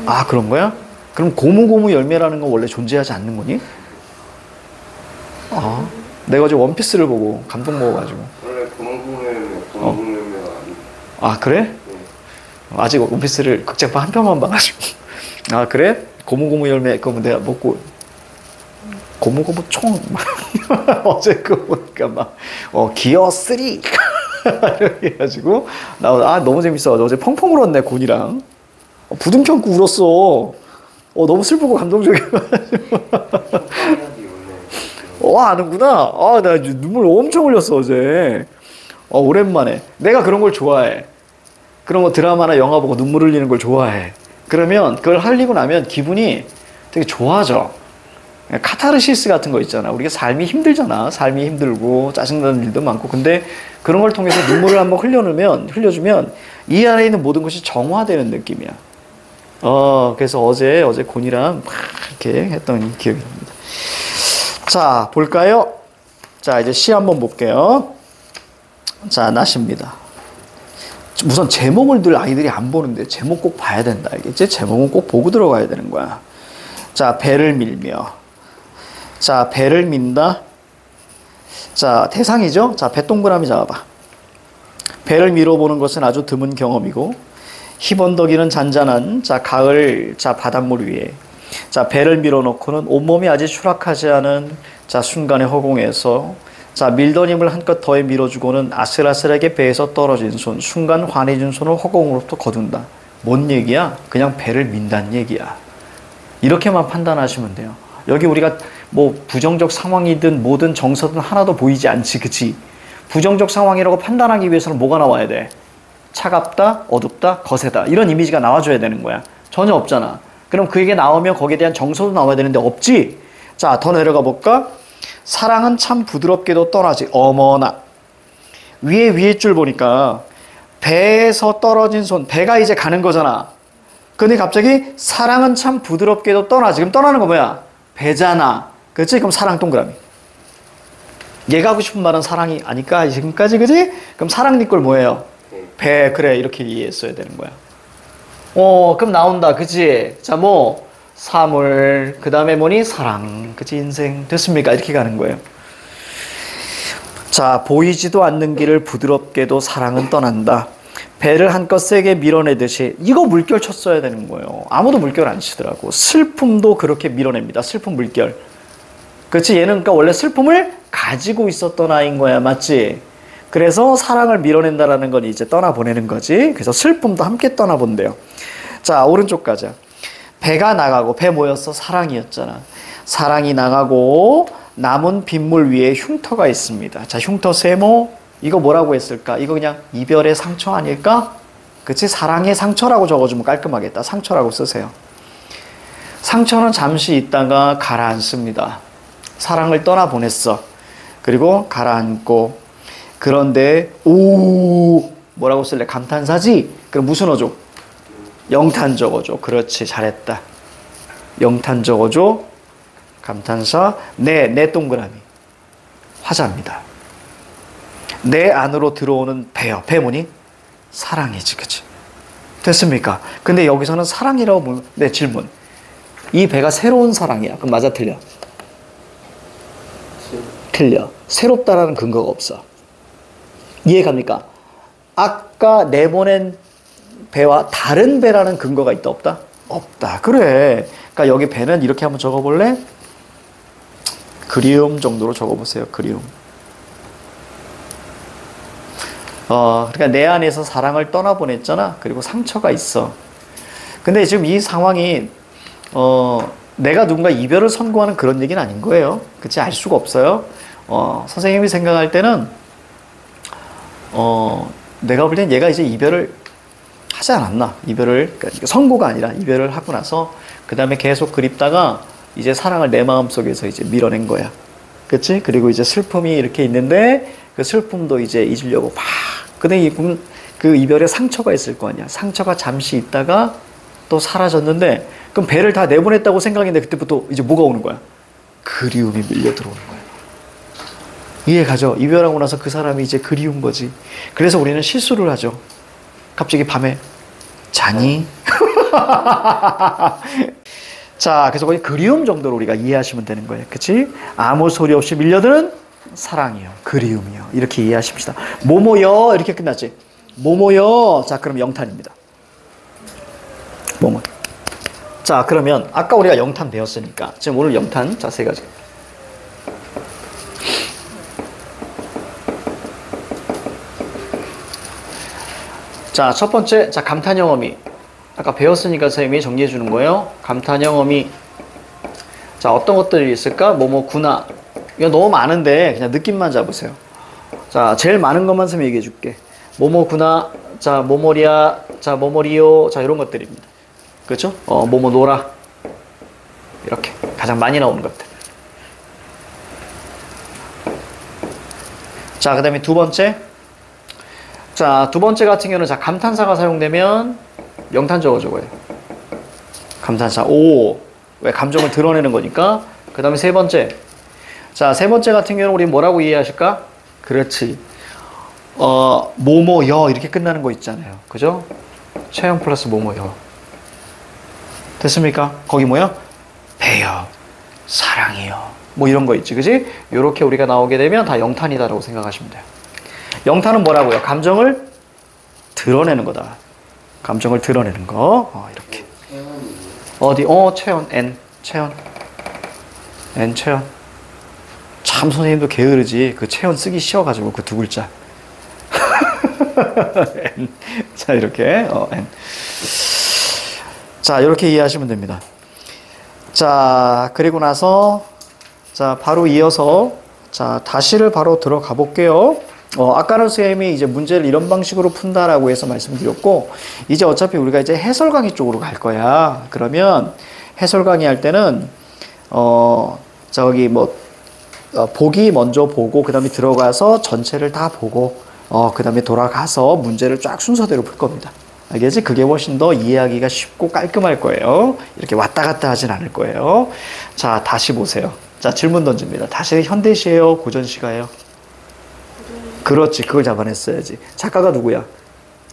아, 그런 거야? 그럼 고무 열매라는 건 원래 존재하지 않는 거니? 아, 내가 어제 원피스를 보고 감동 먹어가지고. 원래 고무열매가 아니에요. 아, 그래? 네. 아직 원피스를 극장판 한 편만 봐가지고. 아, 그래? 고무 열매, 그거 내가 먹고. 고무 총. 어제 그거 보니까 막, 기어 3. 이렇게 해가지고. 너무 재밌어. 어제 펑펑 울었네, 곤이랑. 부둥 켜고 울었어. 너무 슬프고 감동적이어가지고. 아는구나. 나 눈물 엄청 흘렸어, 어제. 오랜만에. 내가 그런 걸 좋아해. 그런 거 드라마나 영화 보고 눈물 흘리는 걸 좋아해. 그러면 그걸 흘리고 나면 기분이 되게 좋아져. 카타르시스 같은 거 있잖아. 우리가 삶이 힘들잖아. 삶이 힘들고 짜증나는 일도 많고. 근데 그런 걸 통해서 눈물을 한번 흘려주면 이 안에 있는 모든 것이 정화되는 느낌이야. 그래서 어제 곤이랑 막 이렇게 했던 기억이 납니다. 자, 볼까요? 자, 이제 시 한번 볼게요. 자, 나시입니다. 우선 제목을 늘 아이들이 안 보는데 제목 꼭 봐야 된다. 알겠지? 제목은 꼭 보고 들어가야 되는 거야. 자, 배를 밀며. 자, 배를 민다. 자, 대상이죠? 자, 배 동그라미 잡아봐. 배를 밀어보는 것은 아주 드문 경험이고, 희번덕이는 잔잔한, 자, 가을, 자, 바닷물 위에. 자, 배를 밀어놓고는 온몸이 아직 추락하지 않은, 자, 순간의 허공에서, 자, 밀던 힘을 한껏 더해 밀어주고는 아슬아슬하게 배에서 떨어진 손, 순간 환해진 손을 허공으로부터 거둔다. 뭔 얘기야? 그냥 배를 민다는 얘기야. 이렇게만 판단하시면 돼요. 여기 우리가 뭐 부정적 상황이든 뭐든 정서든 하나도 보이지 않지, 그치? 부정적 상황이라고 판단하기 위해서는 뭐가 나와야 돼? 차갑다, 어둡다, 거세다. 이런 이미지가 나와줘야 되는 거야. 전혀 없잖아. 그럼 그게 나오면 거기에 대한 정서도 나와야 되는데 없지? 자, 더 내려가 볼까? 사랑은 참 부드럽게도 떠나지. 어머나. 위에 줄 보니까 배에서 떨어진 손, 배가 이제 가는 거잖아. 근데 갑자기 사랑은 참 부드럽게도 떠나지. 그럼 떠나는 거 뭐야? 배잖아. 그렇지? 그럼 사랑 동그라미. 얘가 하고 싶은 말은 사랑이 아닐까? 지금까지, 그지? 그럼 사랑 니꼴 뭐예요? 배. 그래, 이렇게 이해했어야 되는 거야. 그럼 나온다. 그치? 자, 뭐 사물, 그 다음에 뭐니? 사랑. 그치? 인생. 됐습니까? 이렇게 가는 거예요. 자, 보이지도 않는 길을 부드럽게도 사랑은 떠난다. 배를 한껏 세게 밀어내듯이. 이거 물결 쳤어야 되는 거예요. 아무도 물결 안 치더라고. 슬픔도 그렇게 밀어냅니다. 슬픔 물결. 그렇지? 얘는 그러니까 원래 슬픔을 가지고 있었던 아이인 거야. 맞지? 그래서 사랑을 밀어낸다라는 건 이제 떠나보내는 거지. 그래서 슬픔도 함께 떠나본대요. 자, 오른쪽 가자. 배가 나가고, 배 뭐였어? 사랑이었잖아. 사랑이 나가고 남은 빗물 위에 흉터가 있습니다. 자, 흉터 세모. 이거 뭐라고 했을까? 이거 그냥 이별의 상처 아닐까? 그치? 사랑의 상처라고 적어주면 깔끔하겠다. 상처라고 쓰세요. 상처는 잠시 있다가 가라앉습니다. 사랑을 떠나보냈어. 그리고 가라앉고. 그런데 뭐라고 쓸래? 감탄사지? 그럼 무슨 어조? 영탄 적어줘. 그렇지, 잘했다. 영탄 적어줘. 감탄사. 내 동그라미. 화자입니다. 내 안으로 들어오는 배요. 배 뭐니? 사랑이지, 그치? 됐습니까? 근데 여기서는 사랑이라고 보면, 네, 질문. 이 배가 새로운 사랑이야. 그럼 맞아, 틀려? 틀려. 새롭다라는 근거가 없어. 이해갑니까? 아까 내보낸 배와 다른 배라는 근거가 있다, 없다? 없다. 그래. 그러니까 여기 배는 이렇게 한번 적어볼래? 그리움 정도로 적어보세요. 그리움. 그러니까 내 안에서 사랑을 떠나보냈잖아. 그리고 상처가 있어. 근데 지금 이 상황이 내가 누군가 이별을 선고하는 그런 얘기는 아닌 거예요. 그치? 알 수가 없어요. 선생님이 생각할 때는 내가 볼 땐 얘가 이제 이별을 하지 않았나. 이별을, 그러니까 선고가 아니라 이별을 하고 나서 그 다음에 계속 그립다가 이제 사랑을 내 마음속에서 이제 밀어낸 거야. 그치? 그리고 이제 슬픔이 이렇게 있는데 그 슬픔도 이제 잊으려고 막. 근데 그 이별에 상처가 있을 거 아니야. 상처가 잠시 있다가 또 사라졌는데 그럼 배를 다 내보냈다고 생각했는데 그때부터 이제 뭐가 오는 거야? 그리움이 밀려 들어오는 거야. 이해가죠? 이별하고 나서 그 사람이 이제 그리운 거지. 그래서 우리는 실수를 하죠. 갑자기 밤에 자니? 자, 그래서 거의 그리움 정도로 우리가 이해하시면 되는 거예요. 그치? 아무 소리 없이 밀려드는 사랑이요. 그리움이요. 이렇게 이해하십시다. 뭐뭐요. 이렇게 끝났지? 뭐뭐요. 자, 그럼 영탄입니다. 뭐뭐. 자, 그러면 아까 우리가 영탄 배웠으니까 지금 오늘 영탄 자, 세 가지. 자, 첫 번째, 자, 감탄형 어미. 아까 배웠으니까 선생님이 정리해 주는 거예요. 감탄형 어미. 자, 어떤 것들이 있을까? 뭐뭐구나. 이거 너무 많은데 그냥 느낌만 잡으세요. 자, 제일 많은 것만 선생님이 얘기해 줄게. 뭐뭐구나. 자, 뭐뭐리야. 자, 뭐뭐리요. 자, 이런 것들입니다. 그렇죠? 뭐뭐노라. 이렇게 가장 많이 나오는 것들. 자, 그 다음에 두 번째. 자, 두 번째 같은 경우는 자, 감탄사가 사용되면 영탄 적어줘요. 감탄사. 오. 왜? 감정을 드러내는 거니까. 그 다음에 세 번째. 자, 세 번째 같은 경우는 우리 뭐라고 이해하실까? 그렇지. 뭐뭐여. 이렇게 끝나는 거 있잖아요. 그죠? 최영 플러스 뭐뭐여. 됐습니까? 거기 뭐야? 배여. 사랑이여. 뭐 이런 거 있지. 그지? 요렇게 우리가 나오게 되면 다 영탄이다라고 생각하시면 돼요. 영탄은 뭐라고요? 감정을 드러내는 거다. 감정을 드러내는 거. 이렇게. 어디? 채연. N. 채연. N. 채연. 참 선생님도 게으르지. 그 채연 쓰기 쉬워가지고 그 두 글자. N. 자, 이렇게. N. 자, 이렇게 이해하시면 됩니다. 자, 그리고 나서 자, 바로 이어서 자, 다시를 바로 들어가 볼게요. 아까는 선생님이 이제 문제를 이런 방식으로 푼다라고 해서 말씀드렸고, 이제 어차피 우리가 이제 해설 강의 쪽으로 갈 거야. 그러면 해설 강의 할 때는, 보기 먼저 보고, 그 다음에 들어가서 전체를 다 보고, 그 다음에 돌아가서 문제를 쫙 순서대로 풀 겁니다. 알겠지? 그게 훨씬 더 이해하기가 쉽고 깔끔할 거예요. 이렇게 왔다 갔다 하진 않을 거예요. 자, 다시 보세요. 자, 질문 던집니다. 다시 현대시예요? 고전시가요? 그렇지. 그걸 잡아냈어야지. 작가가 누구야?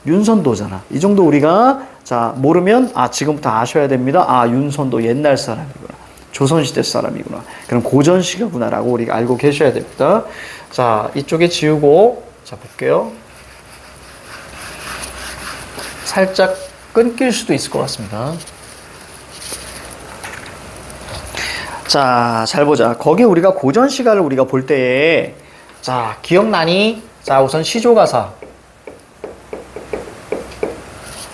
윤선도잖아. 이 정도 우리가 자 모르면 지금부터 아셔야 됩니다. 윤선도 옛날 사람이구나. 조선시대 사람이구나. 그럼 고전시가구나라고 우리가 알고 계셔야 됩니다. 자, 이쪽에 지우고 자 볼게요. 살짝 끊길 수도 있을 것 같습니다. 자, 잘 보자. 거기 우리가 고전시가를 우리가 볼 때에 자, 기억나니? 자, 우선 시조가사.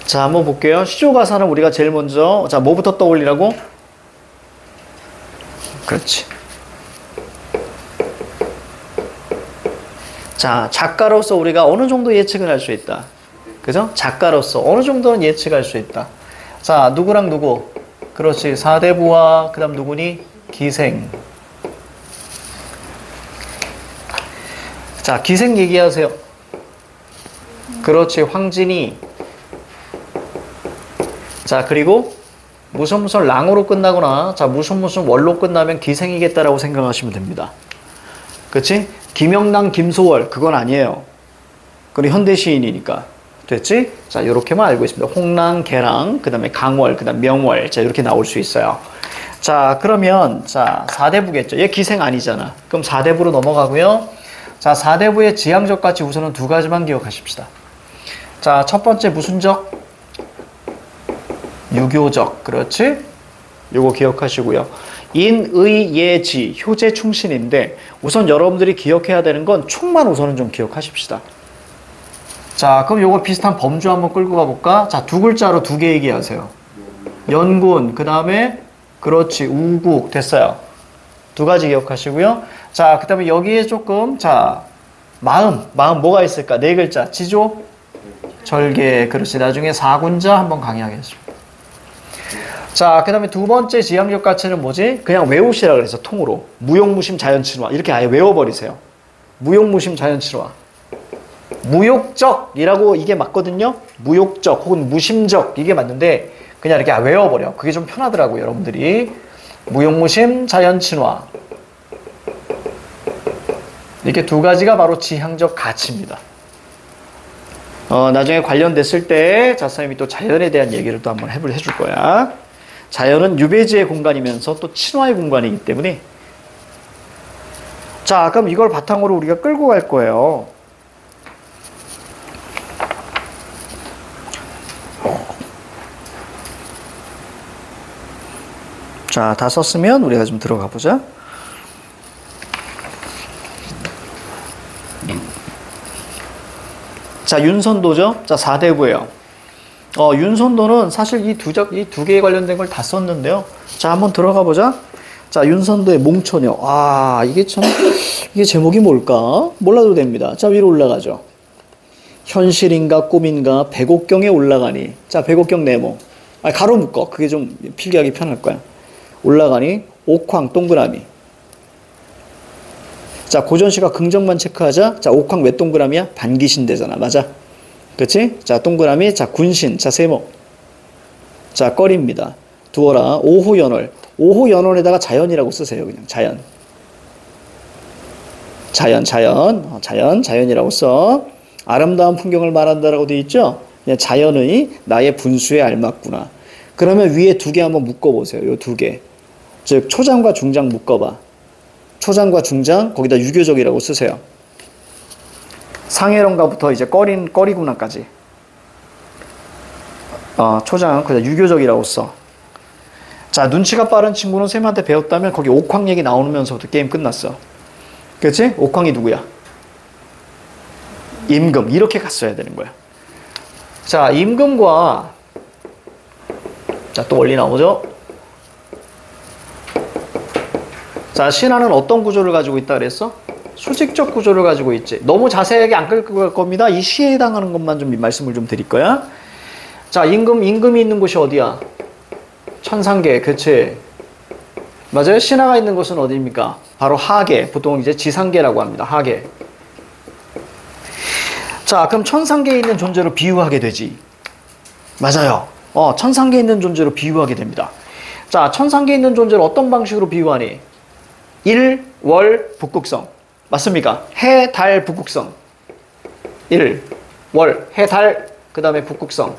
자, 한번 볼게요. 시조가사는 우리가 제일 먼저 자, 뭐부터 떠올리라고? 그렇지. 자, 작가로서 우리가 어느 정도 예측을 할 수 있다. 그죠? 작가로서 어느 정도는 예측할 수 있다. 자, 누구랑 누구? 그렇지. 사대부와 그 다음 누구니? 기생. 자, 기생 얘기하세요. 그렇지. 황진이. 자, 그리고 무슨 랑으로 끝나거나 자, 무슨 월로 끝나면 기생이겠다라고 생각하시면 됩니다. 그렇지? 김영란, 김소월 그건 아니에요. 그리고 현대 시인이니까. 됐지? 자, 요렇게만 알고 있습니다. 홍랑, 개랑, 그 다음에 강월, 그 다음 명월. 자, 이렇게 나올 수 있어요. 자, 그러면 자, 사대부겠죠. 얘 기생 아니잖아. 그럼 사대부로 넘어가고요. 자, 사대부의 지향적 가치 우선은 두 가지만 기억하십시다. 자, 첫 번째 무슨 적? 유교적. 그렇지? 요거 기억하시고요. 인, 의, 예, 지. 효제, 충신인데 우선 여러분들이 기억해야 되는 건 총만 우선은 좀 기억하십시다. 자, 그럼 요거 비슷한 범주 한번 끌고 가볼까? 자, 두 글자로 두 개 얘기하세요. 연군, 그 다음에 그렇지, 우국. 됐어요. 두 가지 기억하시고요. 자, 그 다음에 여기에 조금 자, 마음 뭐가 있을까? 네 글자. 지조, 절개. 그렇지. 나중에 사군자 한번 강의하겠습니다. 자, 그 다음에 두 번째 지향적 가치는 뭐지? 그냥 외우시라 그래서 통으로. 무용무심 자연친화. 이렇게 아예 외워버리세요. 무용무심 자연친화. 무욕적이라고 이게 맞거든요. 무욕적 혹은 무심적 이게 맞는데 그냥 이렇게 외워버려. 그게 좀 편하더라고요, 여러분들이. 무용무심 자연친화. 이렇게 두 가지가 바로 지향적 가치입니다. 나중에 관련됐을 때 선생님이 또 자연에 대한 얘기를 또 한번 해줄 거야. 자연은 유배지의 공간이면서 또 친화의 공간이기 때문에. 자, 그럼 이걸 바탕으로 우리가 끌고 갈 거예요. 자, 다 썼으면 우리가 좀 들어가 보자. 자, 윤선도죠? 자, 4대구예요. 윤선도는 사실 이 두 개에 관련된 걸 다 썼는데요. 자, 한번 들어가 보자. 자, 윤선도의 몽초녀. 아, 이게 제목이 뭘까? 몰라도 됩니다. 자, 위로 올라가죠. 현실인가 꿈인가 백옥경에 올라가니. 자, 백옥경 네모. 가로 묶어. 그게 좀 필기하기 편할 거야. 올라가니 옥황 동그라미. 자, 고전시가 긍정만 체크하자. 자, 옥황 왜 동그라미야? 반기신대잖아. 맞아. 그치? 자, 동그라미. 자, 군신. 자, 세모. 자, 꺼리입니다. 두어라. 오호연월. 오호연월에다가 자연이라고 쓰세요. 그냥 자연. 자연이라고 써. 아름다운 풍경을 말한다라고 되어 있죠? 그냥 자연의 나의 분수에 알맞구나. 그러면 위에 두 개 한번 묶어보세요. 요 두 개. 즉, 초장과 중장 묶어봐. 초장과 중장, 거기다 유교적이라고 쓰세요. 상해론가부터 이제 꺼리구나까지. 초장, 그다 유교적이라고 써. 자, 눈치가 빠른 친구는 쌤한테 배웠다면 거기 옥황 얘기 나오면서부터 게임 끝났어. 그치? 옥황이 누구야? 임금. 이렇게 갔어야 되는 거야. 자, 임금과, 자, 또 원리 나오죠? 자, 신화는 어떤 구조를 가지고 있다 그랬어? 수직적 구조를 가지고 있지. 너무 자세하게 안 끌고 갈 겁니다. 이 시에 해당하는 것만 좀 말씀을 좀 드릴 거야. 자, 임금이 있는 곳이 어디야? 천상계, 그치? 맞아요? 신화가 있는 곳은 어디입니까? 바로 하계. 보통 이제 지상계라고 합니다. 하계. 자, 그럼 천상계에 있는 존재로 비유하게 되지. 맞아요. 천상계에 있는 존재로 비유하게 됩니다. 자, 천상계에 있는 존재를 어떤 방식으로 비유하니? 일, 월, 북극성. 맞습니까? 해, 달, 북극성. 일, 월, 해, 달, 그 다음에 북극성.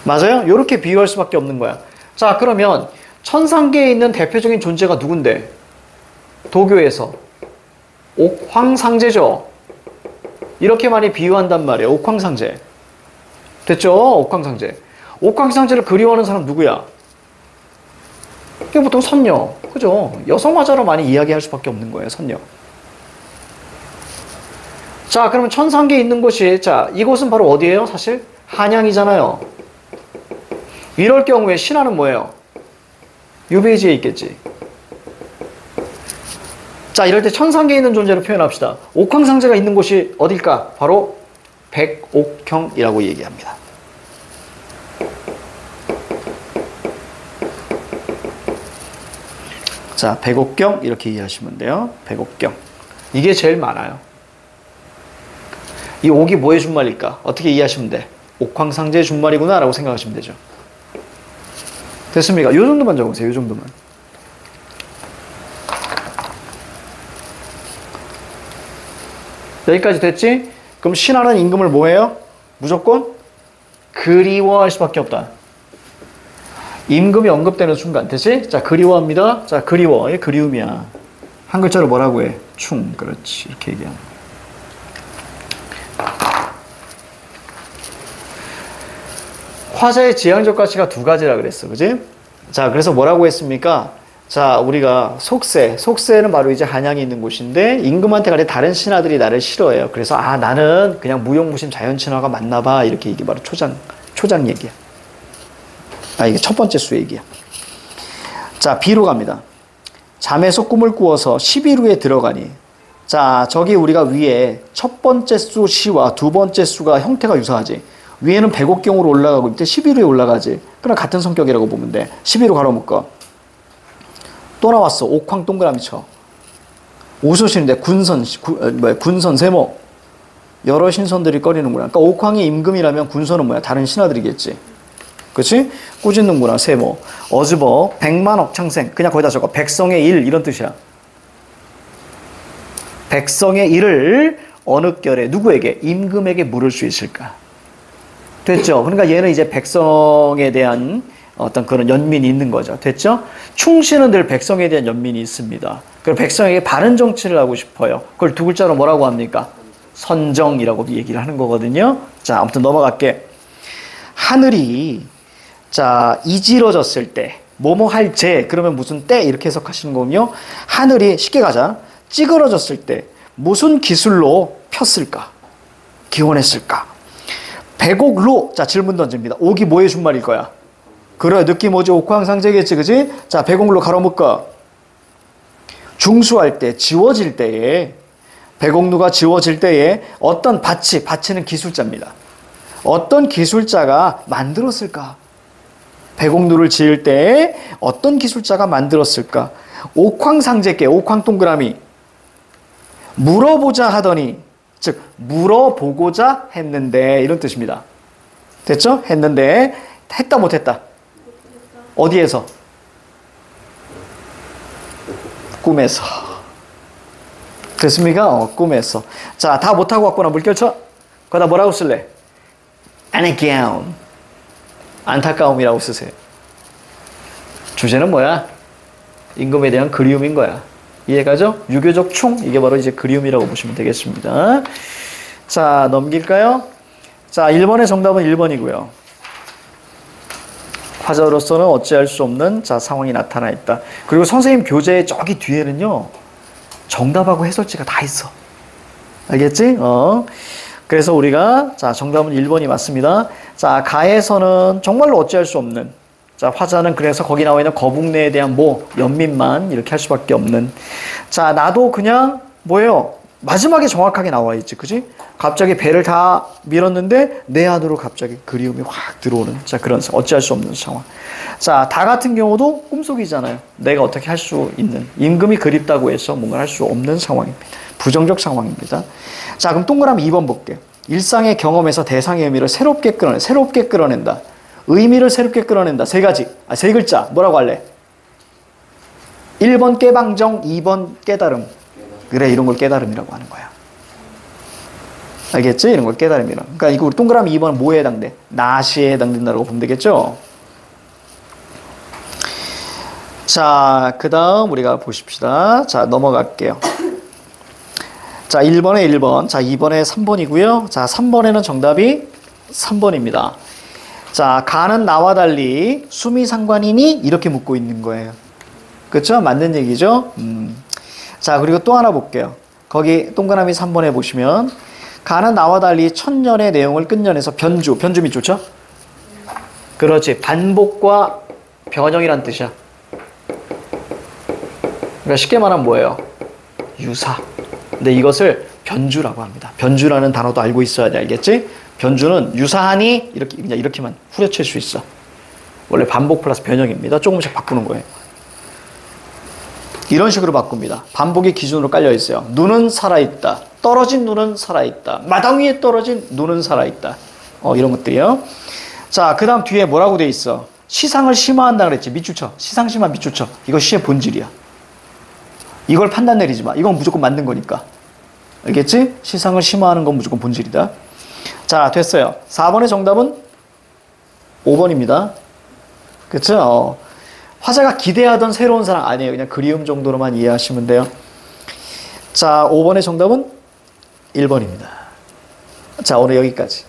맞아요? 이렇게 비유할 수밖에 없는 거야. 자, 그러면 천상계에 있는 대표적인 존재가 누군데? 도교에서 옥황상제죠. 이렇게 많이 비유한단 말이에요. 옥황상제. 됐죠? 옥황상제. 옥황상제를 그리워하는 사람 누구야? 이게 보통 선녀. 그죠? 여성 화자로 많이 이야기할 수밖에 없는 거예요. 선녀. 자, 그러면 천상계에 있는 곳이, 자, 이곳은 바로 어디예요? 사실 한양이잖아요. 이럴 경우에 신화는 뭐예요? 유배지에 있겠지. 자, 이럴 때 천상계에 있는 존재로 표현합시다. 옥황상제가 있는 곳이 어딜까? 바로 백옥경이라고 얘기합니다. 자, 백옥경 이렇게 이해하시면 돼요. 백옥경. 이게 제일 많아요. 이 옥이 뭐의 준말일까? 어떻게 이해하시면 돼? 옥황상제의 준말이구나 라고 생각하시면 되죠. 됐습니까? 요 정도만 적으세요. 요 정도만. 여기까지 됐지? 그럼 신화는 임금을 뭐해요? 무조건 그리워할 수밖에 없다. 임금이 언급되는 순간, 됐지? 자, 그리워합니다. 자, 그리워. 이게 그리움이야. 한 글자로 뭐라고 해? 충. 그렇지. 이렇게 얘기하는 거야. 화자의 지향적 가치가 두 가지라 그랬어. 그지? 자, 그래서 뭐라고 했습니까? 자, 우리가 속세는 바로 이제 한양에 있는 곳인데, 임금한테 가래 다른 신하들이 나를 싫어해요. 그래서, 나는 그냥 무용무심 자연친화가 맞나 봐. 이렇게 이게 바로 초장 얘기야. 이게 첫 번째 수 얘기야. 자, B로 갑니다. 잠에서 꿈을 꾸어서 11후에 들어가니. 자, 저기 우리가 위에 첫 번째 수 시와 두 번째 수가 형태가 유사하지. 위에는 백옥경으로 올라가고 밑에 11후에 올라가지. 그럼 같은 성격이라고 보면 돼. 11후 가로 묶어. 또 나왔어. 옥황 동그라미 쳐. 오수신인데 군선 세모. 여러 신선들이 꺼리는구나. 그러니까 옥황이 임금이라면 군선은 뭐야? 다른 신하들이겠지. 그치? 꾸짖는구나. 세모. 어즈버. 백만억창생. 그냥 거기다 적어. 백성의 일. 이런 뜻이야. 백성의 일을 어느 결에 누구에게? 임금에게 물을 수 있을까? 됐죠? 그러니까 얘는 이제 백성에 대한 어떤 그런 연민이 있는 거죠. 됐죠? 충신은 늘 백성에 대한 연민이 있습니다. 그리고 백성에게 바른 정치를 하고 싶어요. 그걸 두 글자로 뭐라고 합니까? 선정이라고 얘기를 하는 거거든요. 자, 아무튼 넘어갈게. 하늘이 자 이지러졌을 때 뭐뭐 할 제 그러면 무슨 때 이렇게 해석하시는 거군요. 하늘이 쉽게 가자. 찌그러졌을 때 무슨 기술로 폈을까? 기원했을까? 백옥로 자 질문 던집니다. 옥이 뭐의 준말일 거야? 그래 느낌 오지 옥황상제겠지 그지? 자 백옥로 가로 묶어. 중수할 때 지워질 때에 백옥루가 지워질 때에 어떤 받치는 기술자입니다. 어떤 기술자가 만들었을까? 백옥루를 지을 때 어떤 기술자가 만들었을까? 옥황상제께 옥황 동그라미 물어보자 하더니 즉 물어보고자 했는데 이런 뜻입니다. 됐죠? 했는데 했다 못했다? 어디에서? 꿈에서. 됐습니까? 꿈에서. 자, 다 못하고 왔구나. 물결 쳐. 거기다 뭐라고 쓸래? 안타까움. 안타까움이라고 쓰세요. 주제는 뭐야? 임금에 대한 그리움인 거야. 이해가죠? 유교적 충. 이게 바로 이제 그리움이라고 보시면 되겠습니다. 자, 넘길까요? 자, 1번의 정답은 1번이고요. 화자로서는 어찌할 수 없는 자 상황이 나타나 있다. 그리고 선생님 교재 저기 뒤에는요. 정답하고 해설지가 다 있어. 알겠지? 그래서 우리가 자 정답은 1번이 맞습니다. 자 가에서는 정말로 어찌할 수 없는 자 화자는 그래서 거기 나와 있는 거북내에 대한 뭐 연민만 이렇게 할 수밖에 없는 자 나도 그냥 뭐예요? 마지막에 정확하게 나와 있지, 그지? 갑자기 배를 다 밀었는데 내 안으로 갑자기 그리움이 확 들어오는 자 그런 어찌할 수 없는 상황. 자, 다 같은 경우도 꿈속이잖아요. 내가 어떻게 할 수 있는 임금이 그립다고 해서 뭔가 할 수 없는 상황입니다. 부정적 상황입니다. 자, 그럼 동그라미 2번 볼게요. 일상의 경험에서 대상의 의미를 새롭게 끌어낸다. 의미를 새롭게 끌어낸다. 세 가지, 세 글자 뭐라고 할래? 1번 깨방정, 2번 깨달음. 그래, 이런 걸 깨달음이라고 하는 거야. 알겠지? 이런 걸 깨달음이라. 그러니까 이거 동그라미 2번은 뭐에 해당돼? 나시에 해당된다고 보면 되겠죠? 자, 그 다음 우리가 보십시다. 자, 넘어갈게요. 자, 1번에 1번. 자, 2번에 3번이고요. 자, 3번에는 정답이 3번입니다. 자, 가는 나와 달리 수미 상관이니? 이렇게 묻고 있는 거예요. 그렇죠? 맞는 얘기죠? 자, 그리고 또 하나 볼게요. 거기 동그라미 3번에 보시면 가는 나와 달리 천년의 내용을 끝년에서 변주 밑 좋죠? 그렇지. 반복과 변형이란 뜻이야. 그러니까 쉽게 말하면 뭐예요? 유사. 근데 이것을 변주라고 합니다. 변주라는 단어도 알고 있어야 돼. 알겠지? 변주는 유사하니 이렇게 그냥 이렇게만 후려칠 수 있어. 원래 반복 플러스 변형입니다. 조금씩 바꾸는 거예요. 이런 식으로 바꿉니다. 반복이 기준으로 깔려 있어요. 눈은 살아있다. 떨어진 눈은 살아있다. 마당 위에 떨어진 눈은 살아있다. 이런 것들이요. 자, 그 다음 뒤에 뭐라고 돼 있어? 시상을 심화한다 그랬지. 밑줄쳐. 시상 심화 밑줄쳐. 이거 시의 본질이야. 이걸 판단 내리지 마. 이건 무조건 맞는 거니까. 알겠지? 시상을 심화하는 건 무조건 본질이다. 자, 됐어요. 4번의 정답은 5번입니다. 그쵸? 화자가 기대하던 새로운 사랑 아니에요. 그냥 그리움 정도로만 이해하시면 돼요. 자, 5번의 정답은 1번입니다. 자, 오늘 여기까지.